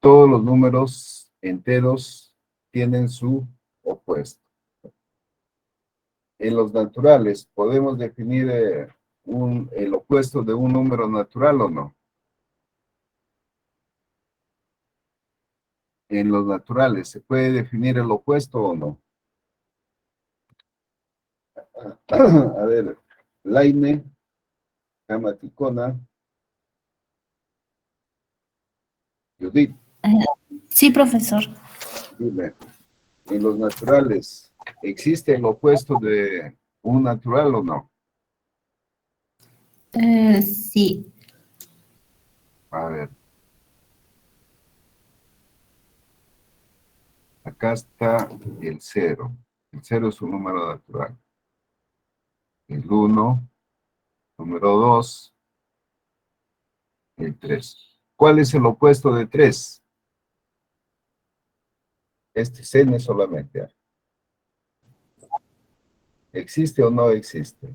Todos los números enteros tienen su opuesto. En los naturales, ¿podemos definir el opuesto de un número natural o no? En los naturales, ¿se puede definir el opuesto o no? A ver, Laine, Camaticona, Judith, Sí, profesor. dime, en los naturales, ¿existe el opuesto de un natural o no? Sí. A ver. Acá está el 0. El 0 es un número natural. El 1, número 2, el 3. ¿Cuál es el opuesto de 3? Este es n solamente. ¿Existe o no existe?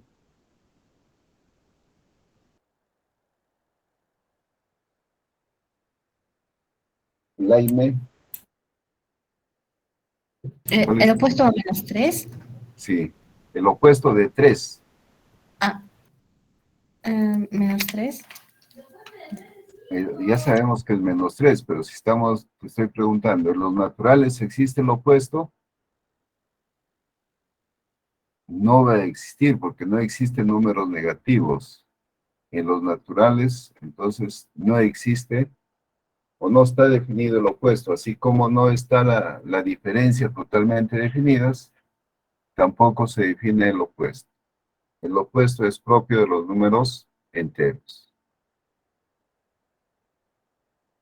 Laime. ¿Cuál ¿El es? opuesto a menos 3? Sí, el opuesto de 3. Menos 3. Ya sabemos que es menos 3, pero si te estoy preguntando, ¿en los naturales existe el opuesto? No va a existir porque no existen números negativos. En los naturales, entonces, no existe o no está definido el opuesto, así como no está la diferencia totalmente definidas, tampoco se define el opuesto. El opuesto es propio de los números enteros.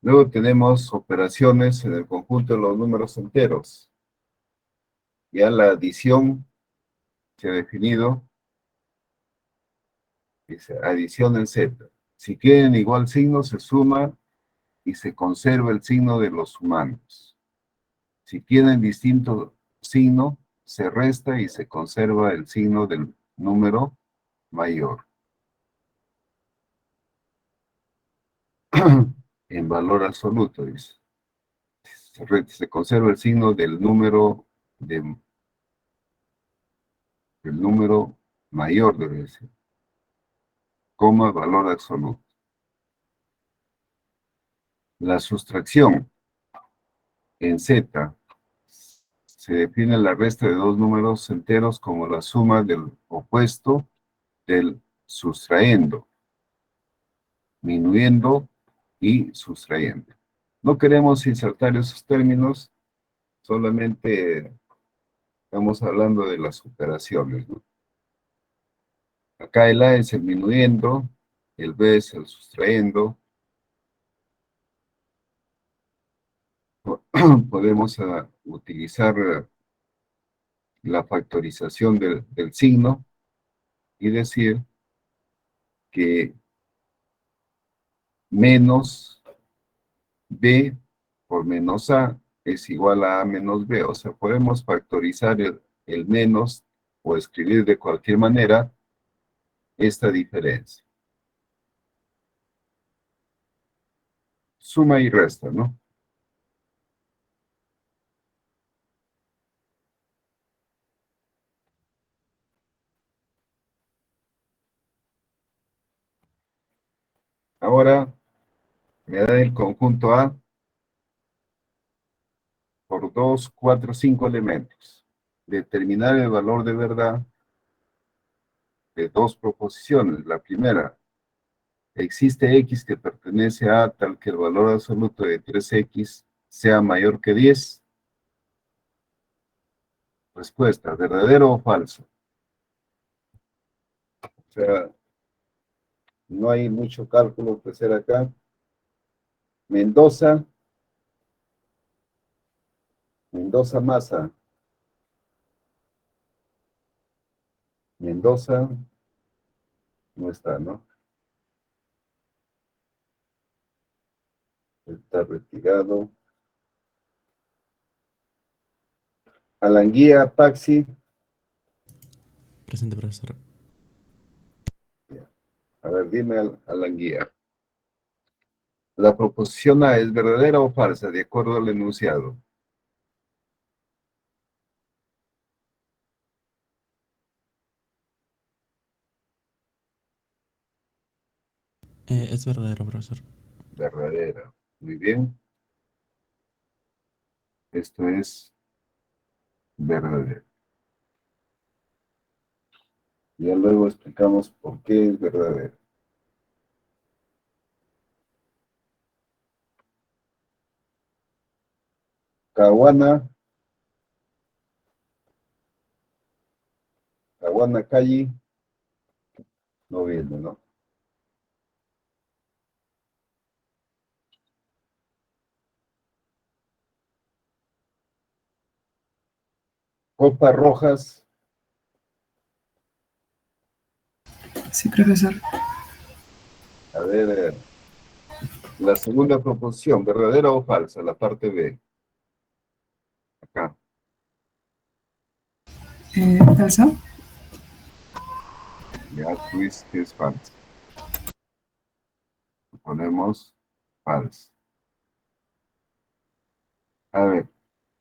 Luego tenemos operaciones en el conjunto de los números enteros. Ya la adición se ha definido, dice adición en Z. Si tienen igual signo, se suma y se conserva el signo de los sumandos. Si tienen distinto signo, se resta y se conserva el signo del número mayor. En valor absoluto, dice. Se conserva el signo del número mayor, debe decir, coma valor absoluto. La sustracción en Z se define la resta de dos números enteros como la suma del opuesto del sustraendo, disminuyendo y sustrayendo. No queremos insertar esos términos, solamente estamos hablando de las operaciones, ¿no? Acá el A es el disminuyendo, el B es el sustrayendo. Podemos utilizar la factorización del signo y decir que menos B por menos A es igual a menos B. O sea, podemos factorizar el menos o escribir de cualquier manera esta diferencia. Suma y resta, ¿no? Ahora me da el conjunto A por 2, 4, 5 elementos. Determinar el valor de verdad de dos proposiciones. La primera, existe X que pertenece a tal que el valor absoluto de 3X sea mayor que 10. Respuesta, ¿verdadero o falso? O sea, no hay mucho cálculo que hacer acá. Mendoza Maza. Mendoza no está, ¿no? Está retirado. Alanguía, Paxi. Presente, profesor. A ver, dime, Alanguía. La proposición A es verdadera o falsa, de acuerdo al enunciado. Es verdadero, profesor. Verdadera. Muy bien. Esto es verdadero. Ya luego explicamos por qué es verdadero. Caguana Calle, no viene, ¿no? Copa Rojas, Sí, profesor. a ver, la segunda proposición, ¿verdadera o falsa? La parte B. Acá. ¿Falso? Ya tú dices que es falsa. Ponemos falsa. A ver,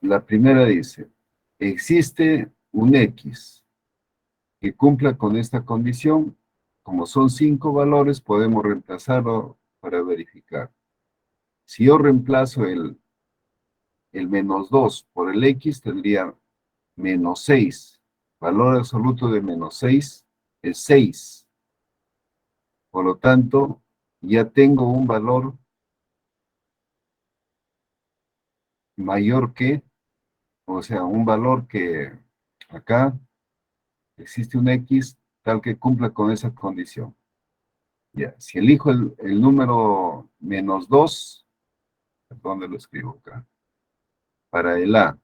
la primera dice, existe un X que cumpla con esta condición. Como son 5 valores, podemos reemplazarlo para verificar. Si yo reemplazo el menos 2 por el X, tendría menos 6. Valor absoluto de menos 6 es 6. Por lo tanto, ya tengo un valor mayor que, o sea, un valor que acá existe un X tal que cumpla con esa condición. Ya, si elijo el número -2, ¿dónde lo escribo acá? Para el A,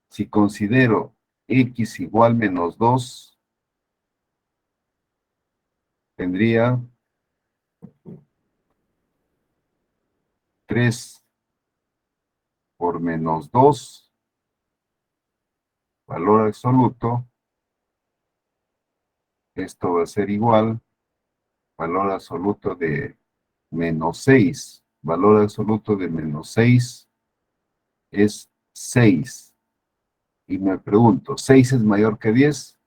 si considero X igual -2, tendría 3 por -2, valor absoluto. Esto va a ser igual, valor absoluto de -6. Valor absoluto de -6 es 6. Y me pregunto, ¿6 es mayor que 10?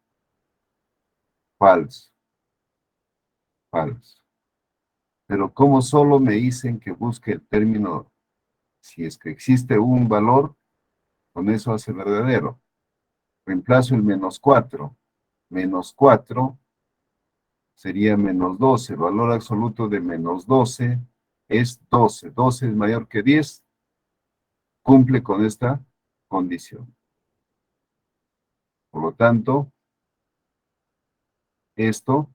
Falso, falso. Pero como solo me dicen que busque el término, si es que existe un valor, con eso hace verdadero. Reemplazo el -4. -4 sería -12. El valor absoluto de -12 es 12. 12 es mayor que 10. Cumple con esta condición. Por lo tanto, esto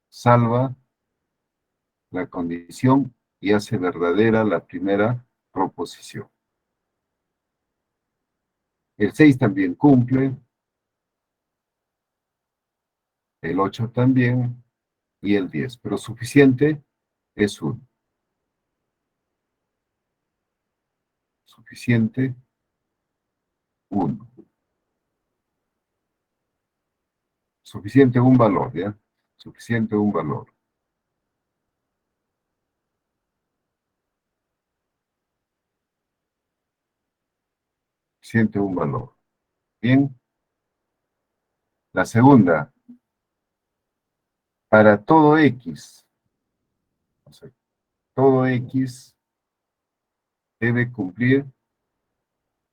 salva la condición y hace verdadera la primera proposición. El 6 también cumple, el 8 también, y el 10, pero suficiente es 1. Suficiente 1. Suficiente un valor, ¿ya? Suficiente un valor. Suficiente un valor. Bien. La segunda, para todo X, o sea, todo X debe cumplir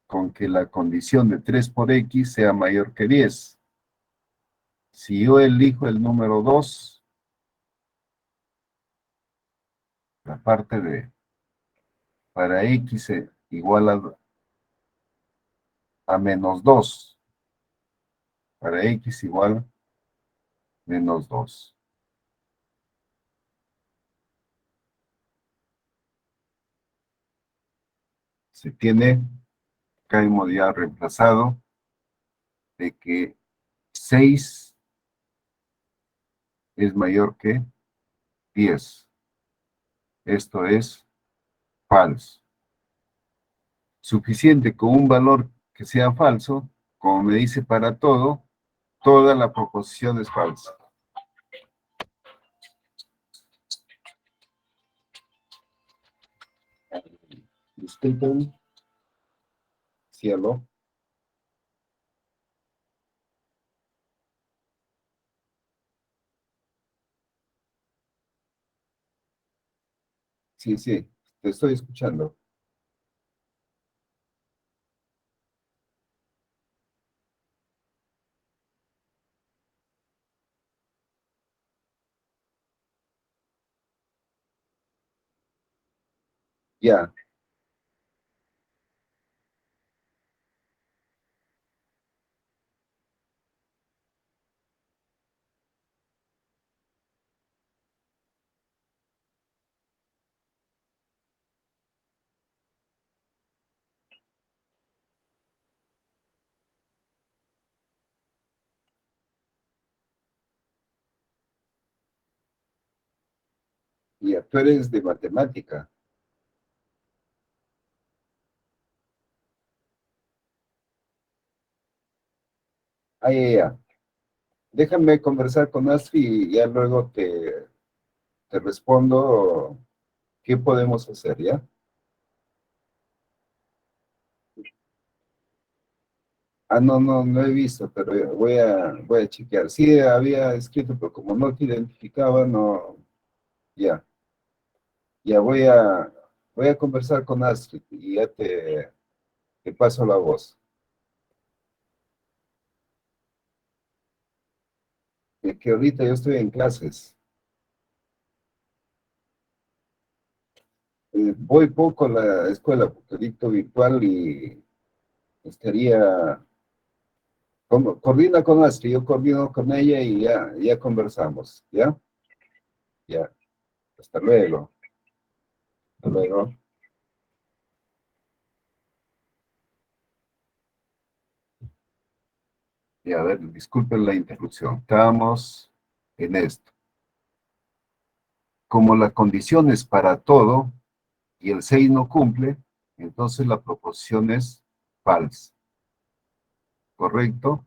con que la condición de 3 por X sea mayor que 10. Si yo elijo el número 2, la parte de para X igual a -2, para X igual -2. Se tiene, acá hemos ya reemplazado, de que 6 es mayor que 10. Esto es falso. Suficiente con un valor que sea falso, como me dice para todo, toda la proposición es falsa. Disculpen, cielo. Sí, sí, te estoy escuchando. Ya, ya, tú eres de matemática. Ah, ya, ya. Déjame conversar con Astrid y ya luego te respondo qué podemos hacer, ¿ya? Ah, no, no, no he visto, pero voy a chequear. Sí, había escrito, pero como no te identificaba, no, ya. Ya voy a conversar con Astrid y ya te paso la voz. Es que ahorita yo estoy en clases. Voy poco a la escuela porque dicto virtual y estaría... Coordina con Astrid, yo coordino con ella y ya conversamos, ¿ya? Ya, hasta luego. Hasta luego. Y a ver, disculpen la interrupción. Estábamos en esto. Como la condición es para todo y el 6 no cumple, entonces la proposición es falsa. ¿Correcto?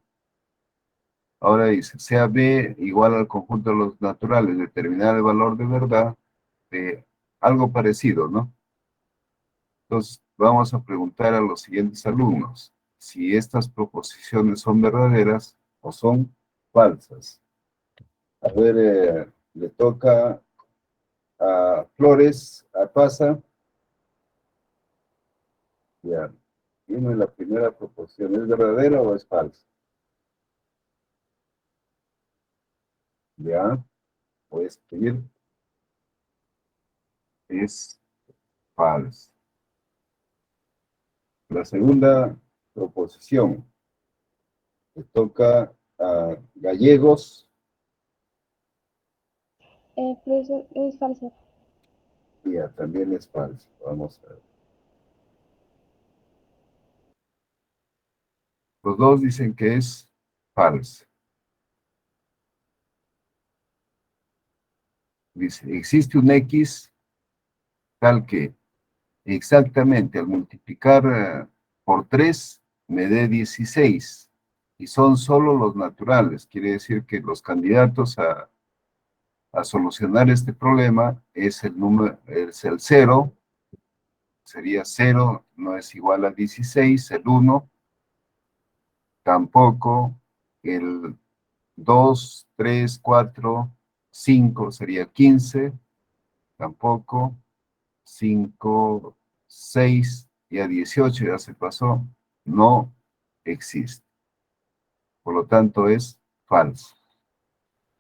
Ahora dice, sea B igual al conjunto de los naturales, determinar el valor de verdad de algo parecido, ¿no? Entonces, vamos a preguntar a los siguientes alumnos si estas proposiciones son verdaderas o son falsas. A ver, le toca a Flores, a Pasa. Ya, dime la primera proposición, ¿es verdadera o es falsa? Ya, voy a escribir, es falsa. La segunda proposición, le toca a Gallegos. Profesor, es falso. Ya, también es falsa. Vamos a ver. Los dos dicen que es falsa. Dice, existe un X tal que exactamente al multiplicar por 3 me dé 16. Y son solo los naturales. Quiere decir que los candidatos a solucionar este problema es el número, es el 0. Sería 0, no es igual a 16. El 1 tampoco. El 2, 3, 4, 5 sería 15. Tampoco. 5, 6 y a 18 ya se pasó, no existe. Por lo tanto, es falso.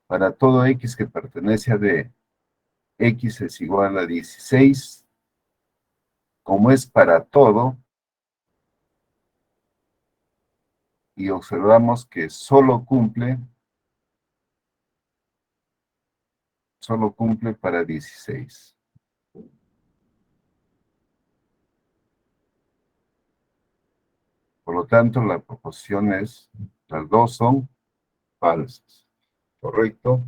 Para todo X que pertenece a D, X es igual a 16. Como es para todo, y observamos que solo cumple para 16. Por lo tanto, la proposición es, las dos son falsas. ¿Correcto?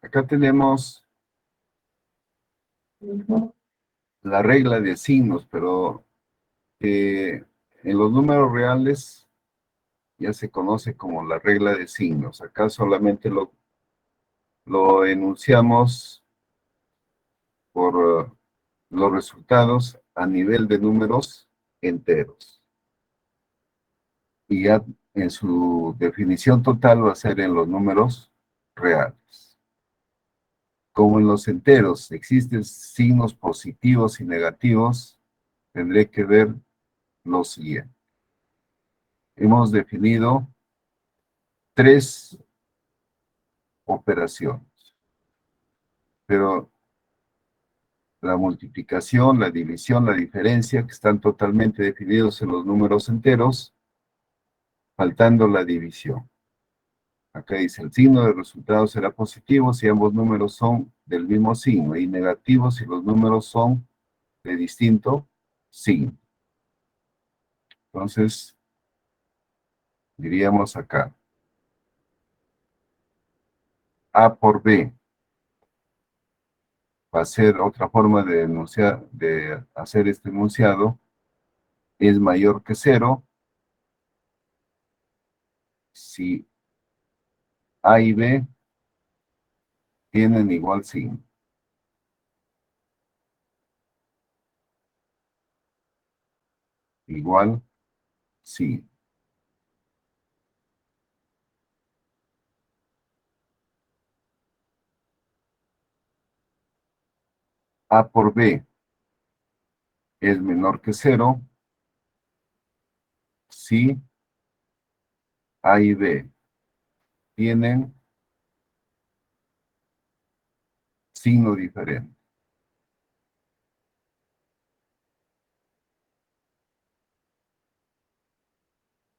Acá tenemos la regla de signos, pero en los números reales ya se conoce como la regla de signos. Acá solamente lo enunciamos por los resultados a nivel de números enteros. Y ya en su definición total va a ser en los números reales. Como en los enteros existen signos positivos y negativos, tendré que ver lo siguiente. Hemos definido 3 operaciones, pero la multiplicación, la división, la diferencia, que están totalmente definidos en los números enteros, faltando la división. Acá dice, el signo del resultado será positivo si ambos números son del mismo signo, y negativo si los números son de distinto signo. Entonces, diríamos acá, A por B va a ser otra forma de enunciar, de hacer este enunciado, es mayor que 0 si A y B tienen igual signo. Igual, sí. A por B es menor que 0 si A y B tienen signo diferente.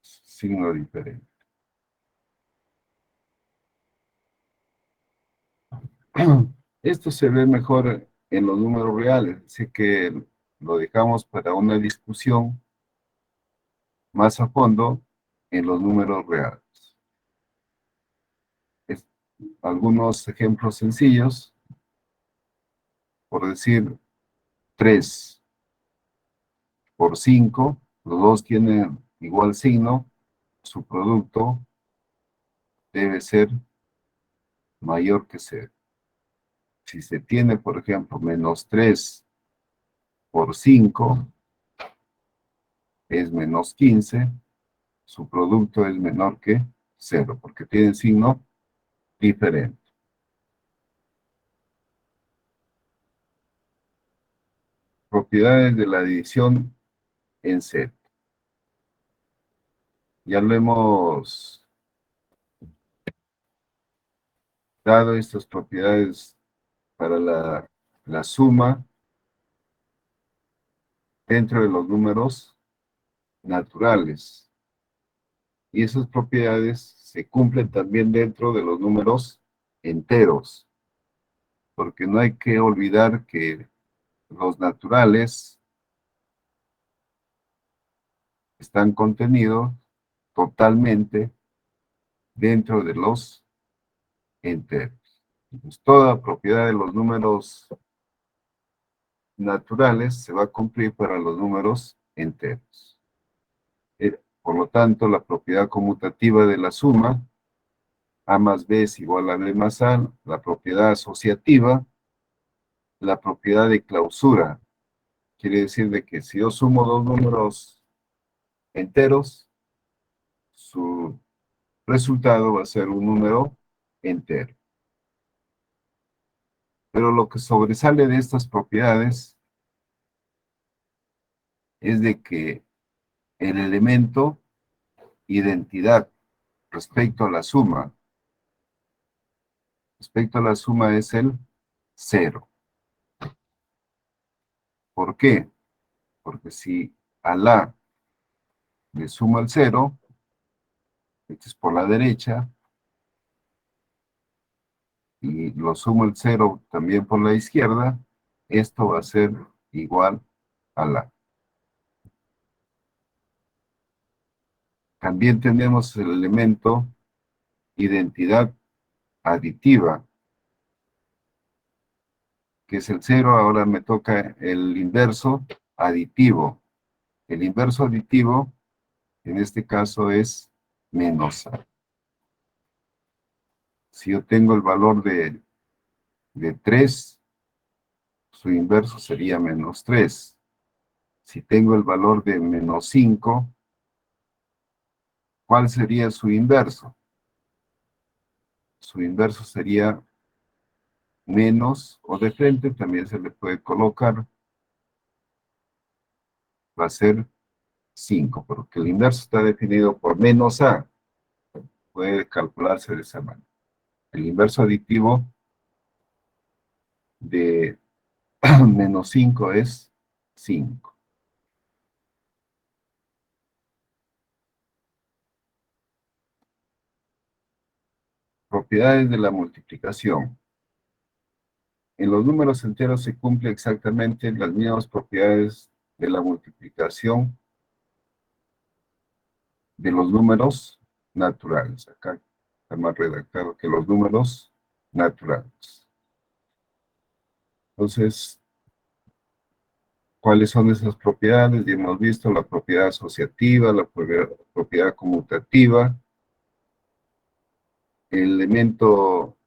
Signo diferente. Esto se ve mejor en los números reales, así que lo dejamos para una discusión más a fondo en los números reales. Algunos ejemplos sencillos, por decir 3 por 5, los dos tienen igual signo, su producto debe ser mayor que 0. Si se tiene, por ejemplo, menos 3 por 5, es menos 15, su producto es menor que 0, porque tienen signo diferente. Propiedades de la división en Z. Ya lo hemos dado estas propiedades para la suma dentro de los números naturales. Y esas propiedades se cumplen también dentro de los números enteros, porque no hay que olvidar que los naturales están contenidos totalmente dentro de los enteros. Entonces, toda propiedad de los números naturales se va a cumplir para los números enteros. Por lo tanto, la propiedad conmutativa de la suma, A más B es igual a B más A, la propiedad asociativa, la propiedad de clausura, quiere decir de que si yo sumo dos números enteros, su resultado va a ser un número entero. Pero lo que sobresale de estas propiedades es de que el elemento identidad respecto a la suma es el 0. ¿Por qué? Porque si a la le sumo el 0, esto es por la derecha, y lo sumo el 0 también por la izquierda, esto va a ser igual a la. También tenemos el elemento identidad aditiva, que es el 0, ahora me toca el inverso aditivo. El inverso aditivo, en este caso, es menos A. Si yo tengo el valor de 3, su inverso sería menos 3. Si tengo el valor de menos 5, ¿cuál sería su inverso? Su inverso sería menos, o de frente también se le puede colocar, va a ser 5, porque el inverso está definido por menos A. Puede calcularse de esa manera. El inverso aditivo de menos 5 es 5. Propiedades de la multiplicación. En los números enteros se cumplen exactamente las mismas propiedades de la multiplicación de los números naturales. Acá está más redactado que los números naturales. Entonces, ¿cuáles son esas propiedades? Ya hemos visto la propiedad asociativa, la propiedad conmutativa, el elemento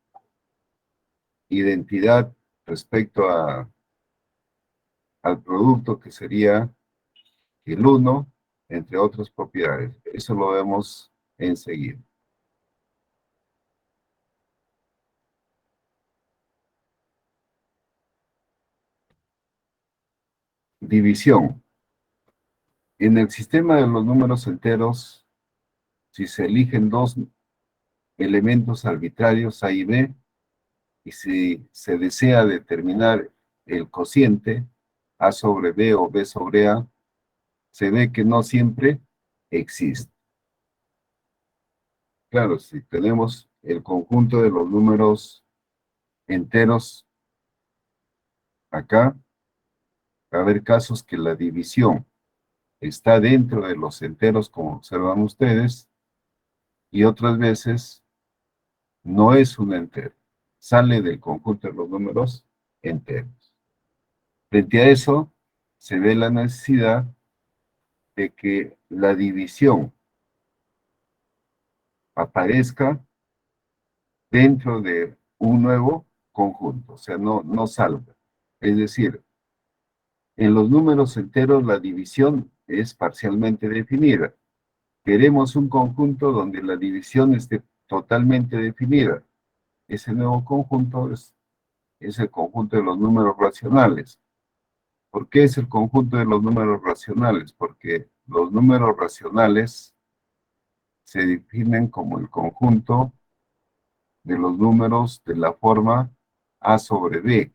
identidad respecto al producto, que sería el 1, entre otras propiedades. Eso lo vemos enseguida. División. En el sistema de los números enteros, si se eligen dos elementos arbitrarios A y B, y si se desea determinar el cociente A sobre B o B sobre A, se ve que no siempre existe. Claro, si tenemos el conjunto de los números enteros acá, va a haber casos que la división está dentro de los enteros, como observan ustedes, y otras veces no es un entero, sale del conjunto de los números enteros. Frente a eso, se ve la necesidad de que la división aparezca dentro de un nuevo conjunto, o sea, no salga. Es decir, en los números enteros la división es parcialmente definida. Queremos un conjunto donde la división esté totalmente definida. Ese nuevo conjunto es el conjunto de los números racionales. ¿Por qué es el conjunto de los números racionales? Porque los números racionales se definen como el conjunto de los números de la forma A sobre B,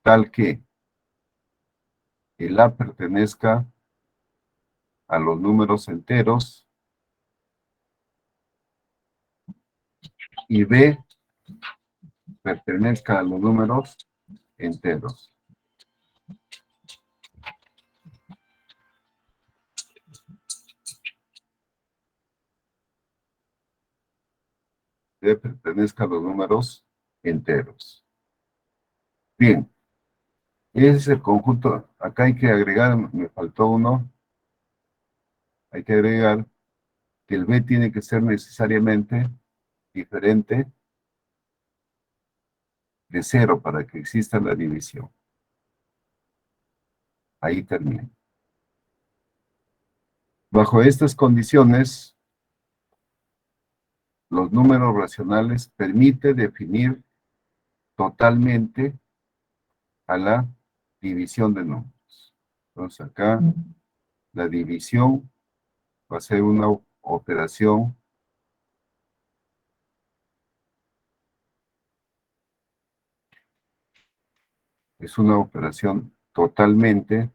tal que el A pertenezca a los números enteros y B pertenezca a los números enteros. B pertenezca a los números enteros. Bien, ese es el conjunto. Acá hay que agregar, me faltó uno, hay que agregar que el B tiene que ser necesariamente diferente de 0 para que exista la división. Ahí termina. Bajo estas condiciones, los números racionales permiten definir totalmente a la división de números. Entonces acá la división va a ser una operación totalmente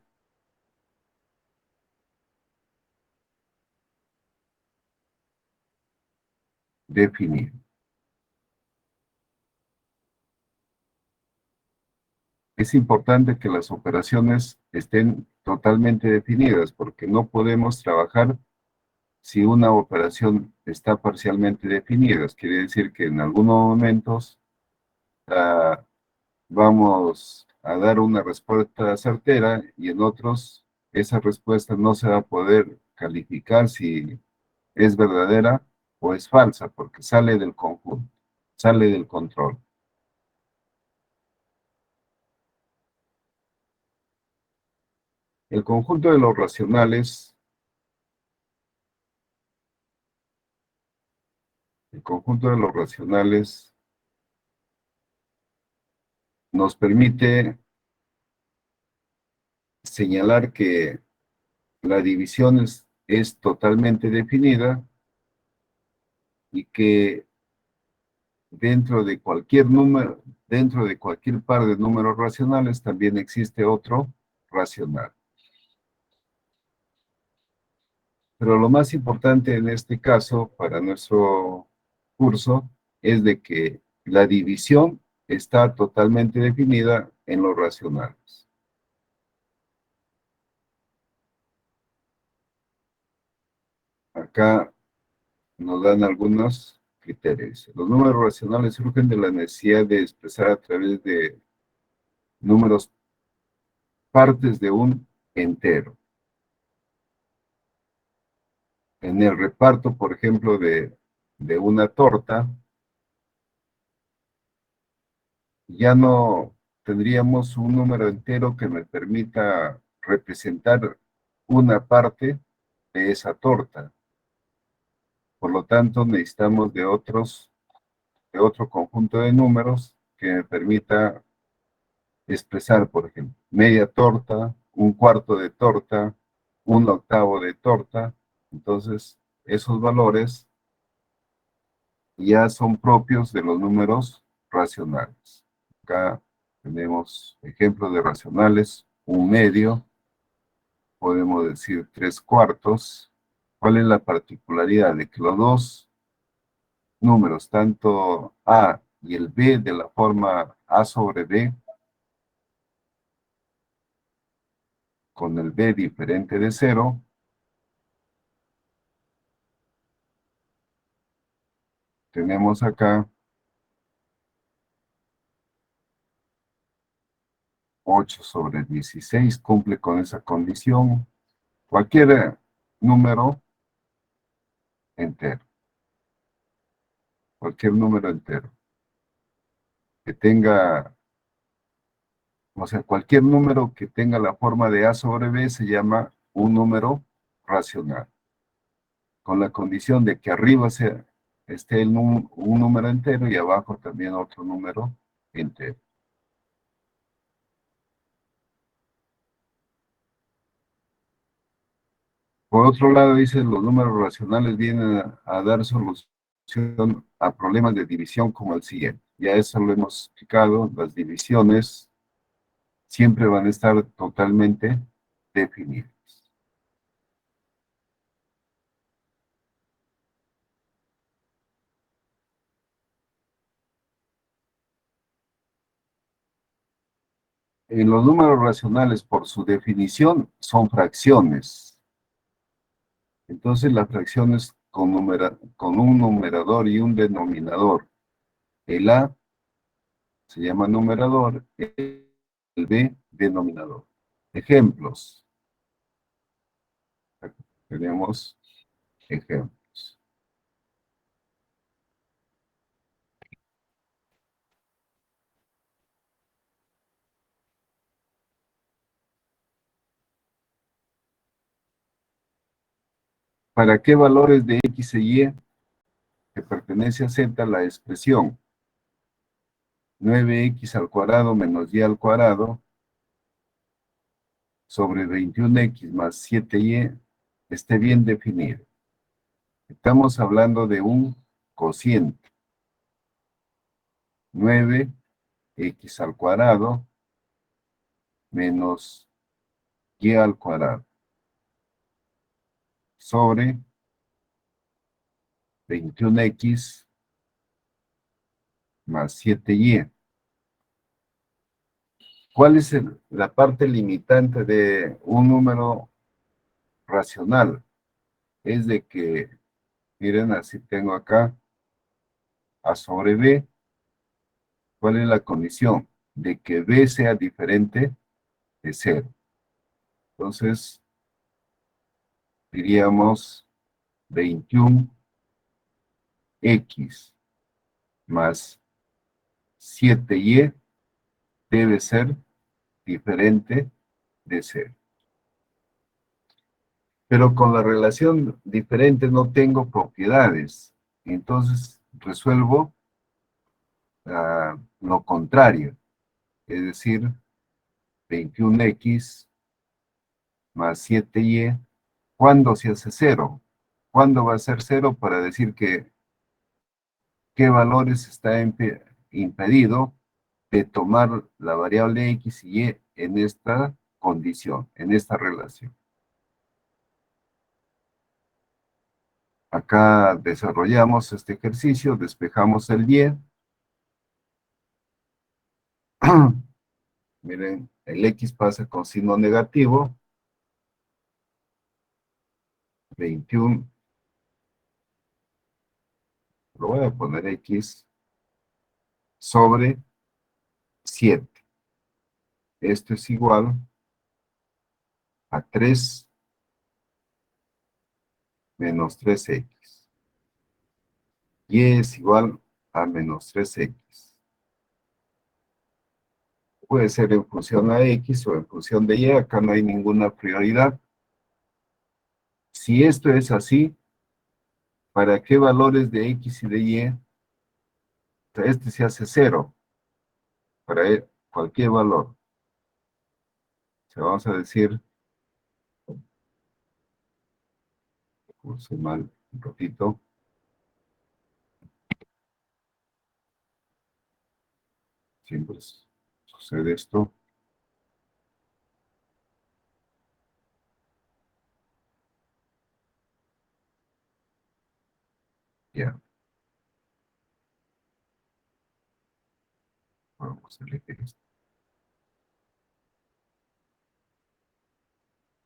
definida. Es importante que las operaciones estén totalmente definidas porque no podemos trabajar si una operación está parcialmente definida. Quiere decir que en algunos momentos vamos a dar una respuesta certera y en otros esa respuesta no se va a poder calificar si es verdadera o es falsa porque sale del conjunto, sale del control. El conjunto de los racionales, nos permite señalar que la división es totalmente definida y que dentro de cualquier número, dentro de cualquier par de números racionales también existe otro racional. Pero lo más importante en este caso, para nuestro curso, es de que la división está totalmente definida en los racionales. Acá nos dan algunos criterios. Los números racionales surgen de la necesidad de expresar a través de números partes de un entero. En el reparto, por ejemplo, de una torta, ya no tendríamos un número entero que me permita representar una parte de esa torta. Por lo tanto, necesitamos de otro conjunto de números que me permita expresar, por ejemplo, media torta un cuarto de torta, un octavo de torta. Entonces, esos valores ya son propios de los números racionales. Acá tenemos ejemplos de racionales, un medio, podemos decir 3/4. ¿Cuál es la particularidad? De que los dos números, tanto A y el B, de la forma A sobre B, con el B diferente de 0, tenemos acá 8/16, cumple con esa condición. Cualquier número entero. Cualquier número entero. Que tenga, o sea, cualquier número que tenga la forma de A sobre B se llama un número racional. Con la condición de que arriba esté un número entero y abajo también otro número entero. Por otro lado, dice, los números racionales vienen a dar solución a problemas de división como el siguiente. Ya eso lo hemos explicado, las divisiones siempre van a estar totalmente definidas. En los números racionales, por su definición, son fracciones. Entonces, las fracciones con un numerador y un denominador. El A se llama numerador, el B denominador. Ejemplos. Aquí tenemos ejemplos. ¿Para qué valores de X e Y que pertenece a Z la expresión 9x² menos y² sobre 21x más 7y esté bien definido? Estamos hablando de un cociente. 9x² menos y² sobre 21x más 7y. ¿Cuál es la parte limitante de un número racional? Es de que, miren, así tengo acá A sobre B. ¿Cuál es la condición? De que B sea diferente de 0. Entonces, diríamos 21x más 7y debe ser diferente de 0. Pero con la relación diferente no tengo propiedades. Entonces, resuelvo lo contrario. Es decir, 21x más 7y. ¿Cuándo se hace 0? ¿Cuándo va a ser 0 para decir que qué valores está impedido de tomar la variable x y y en esta condición, en esta relación? Acá desarrollamos este ejercicio, despejamos el y. Miren, el x pasa con signo negativo. 21. Lo voy a poner x sobre 7. Esto es igual a 3 menos 3x. Y es igual a menos 3x. Puede ser en función a x o en función de y, acá no hay ninguna prioridad. Si esto es así, ¿para qué valores de x y de y? Este se hace 0, para cualquier valor. sea, vamos a decir, puse mal un ratito. Siempre sucede esto. Ya. Vamos a elegir esto.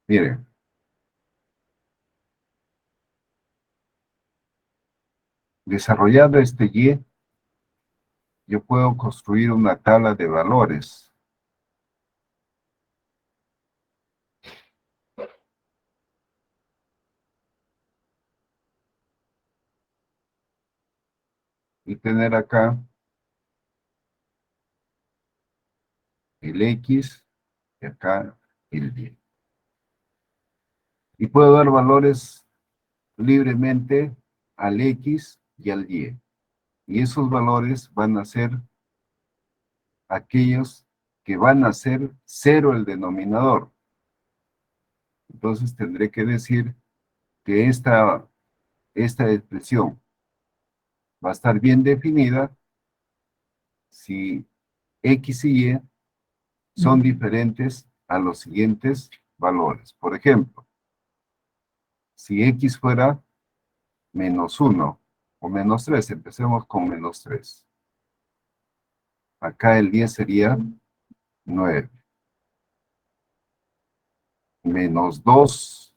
Miren. Desarrollado este Y, yo puedo construir una tabla de valores. Y tener acá el X y acá el Y. Y puedo dar valores libremente al X y al Y. Y esos valores van a ser aquellos que van a ser 0 el denominador. Entonces tendré que decir que esta expresión va a estar bien definida si X y Y son diferentes a los siguientes valores. Por ejemplo, si X fuera -1 o -3, empecemos con -3. Acá el 10 sería 9. -2,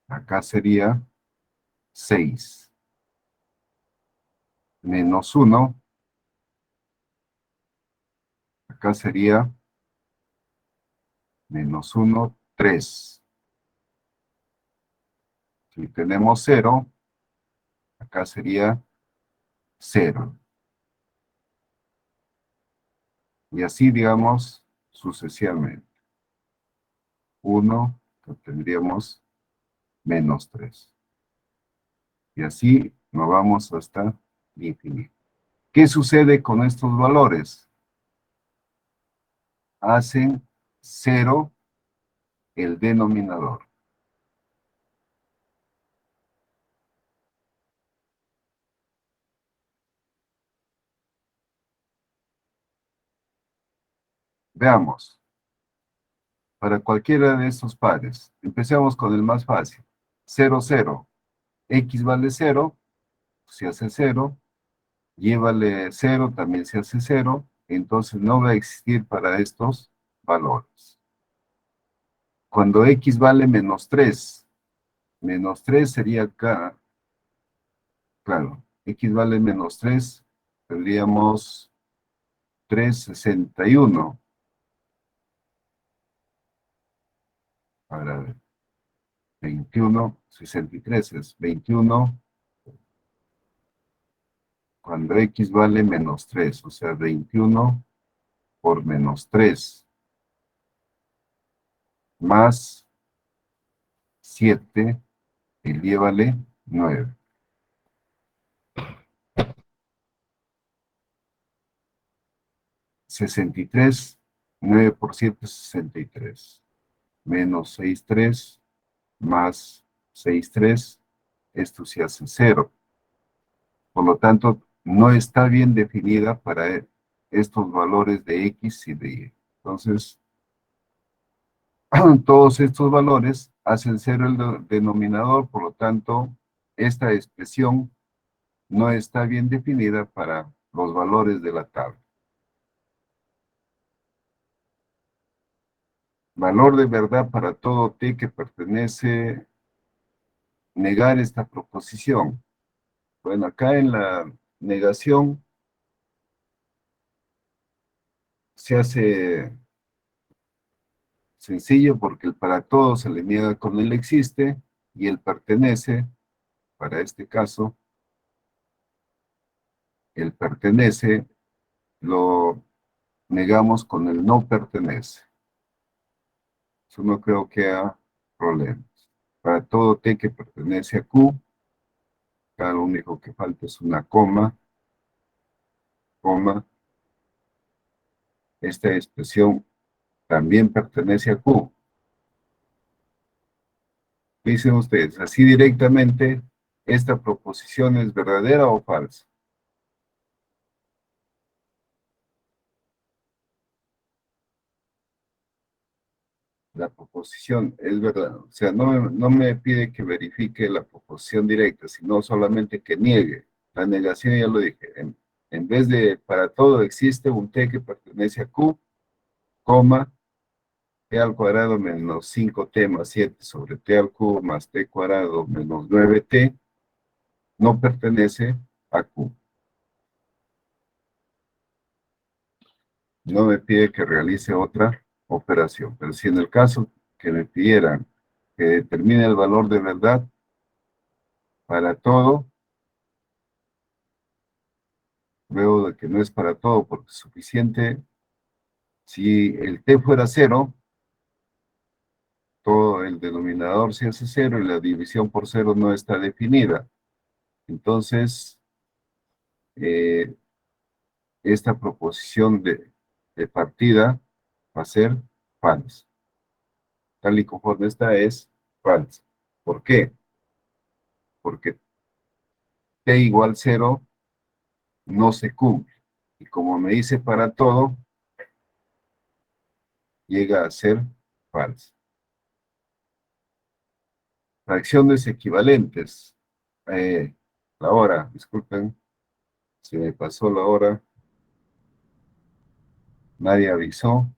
acá sería 6. -1, acá sería -1, 3. Si tenemos 0, acá sería 0. Y así, digamos, sucesivamente. 1, tendríamos -3. Y así nos vamos hasta infinito. ¿Qué sucede con estos valores? Hacen 0 el denominador. Veamos. Para cualquiera de estos pares, empecemos con el más fácil. 0, 0. X vale 0, se hace 0. Y vale 0, también se hace 0. Entonces no va a existir para estos valores. Cuando X vale -3, -3 sería acá. Claro, X vale -3, tendríamos 361. Ahora, 21, 63 es 21 cuando X vale -3, o sea, 21 por -3 más 7, el Y vale 9. ¿63? 9 por 7, 63. Menos 63 más 63, esto se hace 0. Por lo tanto, no está bien definida para estos valores de X y de Y. Entonces, todos estos valores hacen 0 el denominador, por lo tanto, esta expresión no está bien definida para los valores de la tabla. Valor de verdad para todo t que pertenece, negar esta proposición. Bueno, acá en la negación se hace sencillo porque el para todo se le niega con el existe y el pertenece, para este caso, el pertenece lo negamos con el no pertenece. Eso no creo que haya problemas. Para todo t que pertenece a Q, acá lo único que falta es una coma, esta expresión también pertenece a Q. Dicen ustedes, así directamente, ¿esta proposición es verdadera o falsa? La proposición es verdad. O sea, no me pide que verifique la proposición directa, sino solamente que niegue. La negación ya lo dije. En vez de para todo existe un t que pertenece a Q, coma, t al cuadrado menos 5t más 7 sobre t al cubo más t cuadrado menos 9t, no pertenece a Q. No me pide que realice otra operación, pero si en el caso que me pidieran que determine el valor de verdad para todo, veo de que no es para todo, porque es suficiente. Si el t fuera 0, todo el denominador se hace 0 y la división por 0 no está definida. Entonces, esta proposición de partida va a ser falsa. Tal y conforme esta es falsa. ¿Por qué? Porque t igual 0 no se cumple. Y como me dice para todo, llega a ser falsa. Fracciones equivalentes. La hora, disculpen, se me pasó la hora. Nadie avisó.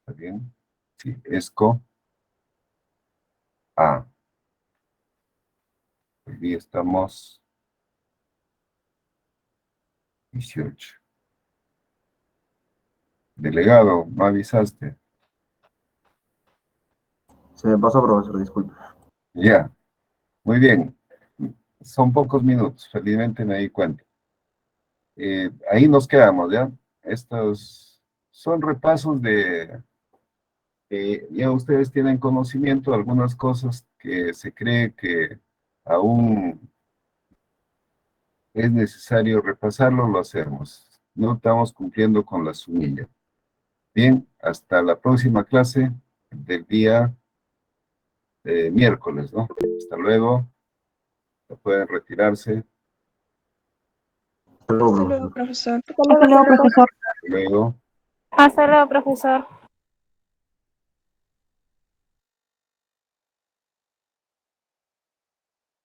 ¿Está bien? Sí, ESCO. Hoy día estamos 18. Delegado, ¿me avisaste? Se me pasó, profesor, disculpe. Ya, muy bien. Son pocos minutos, felizmente me di cuenta. Ahí nos quedamos, ¿ya? Estos son repasos de... ya ustedes tienen conocimiento de algunas cosas que se cree que aún es necesario repasarlo, lo hacemos. No estamos cumpliendo con la sumilla. Bien, hasta la próxima clase del día miércoles, ¿no? Hasta luego. Pueden retirarse. Hasta luego, Hasta luego, profesor. profesor. Hasta luego, profesor. Hasta luego. Hasta luego, profesor.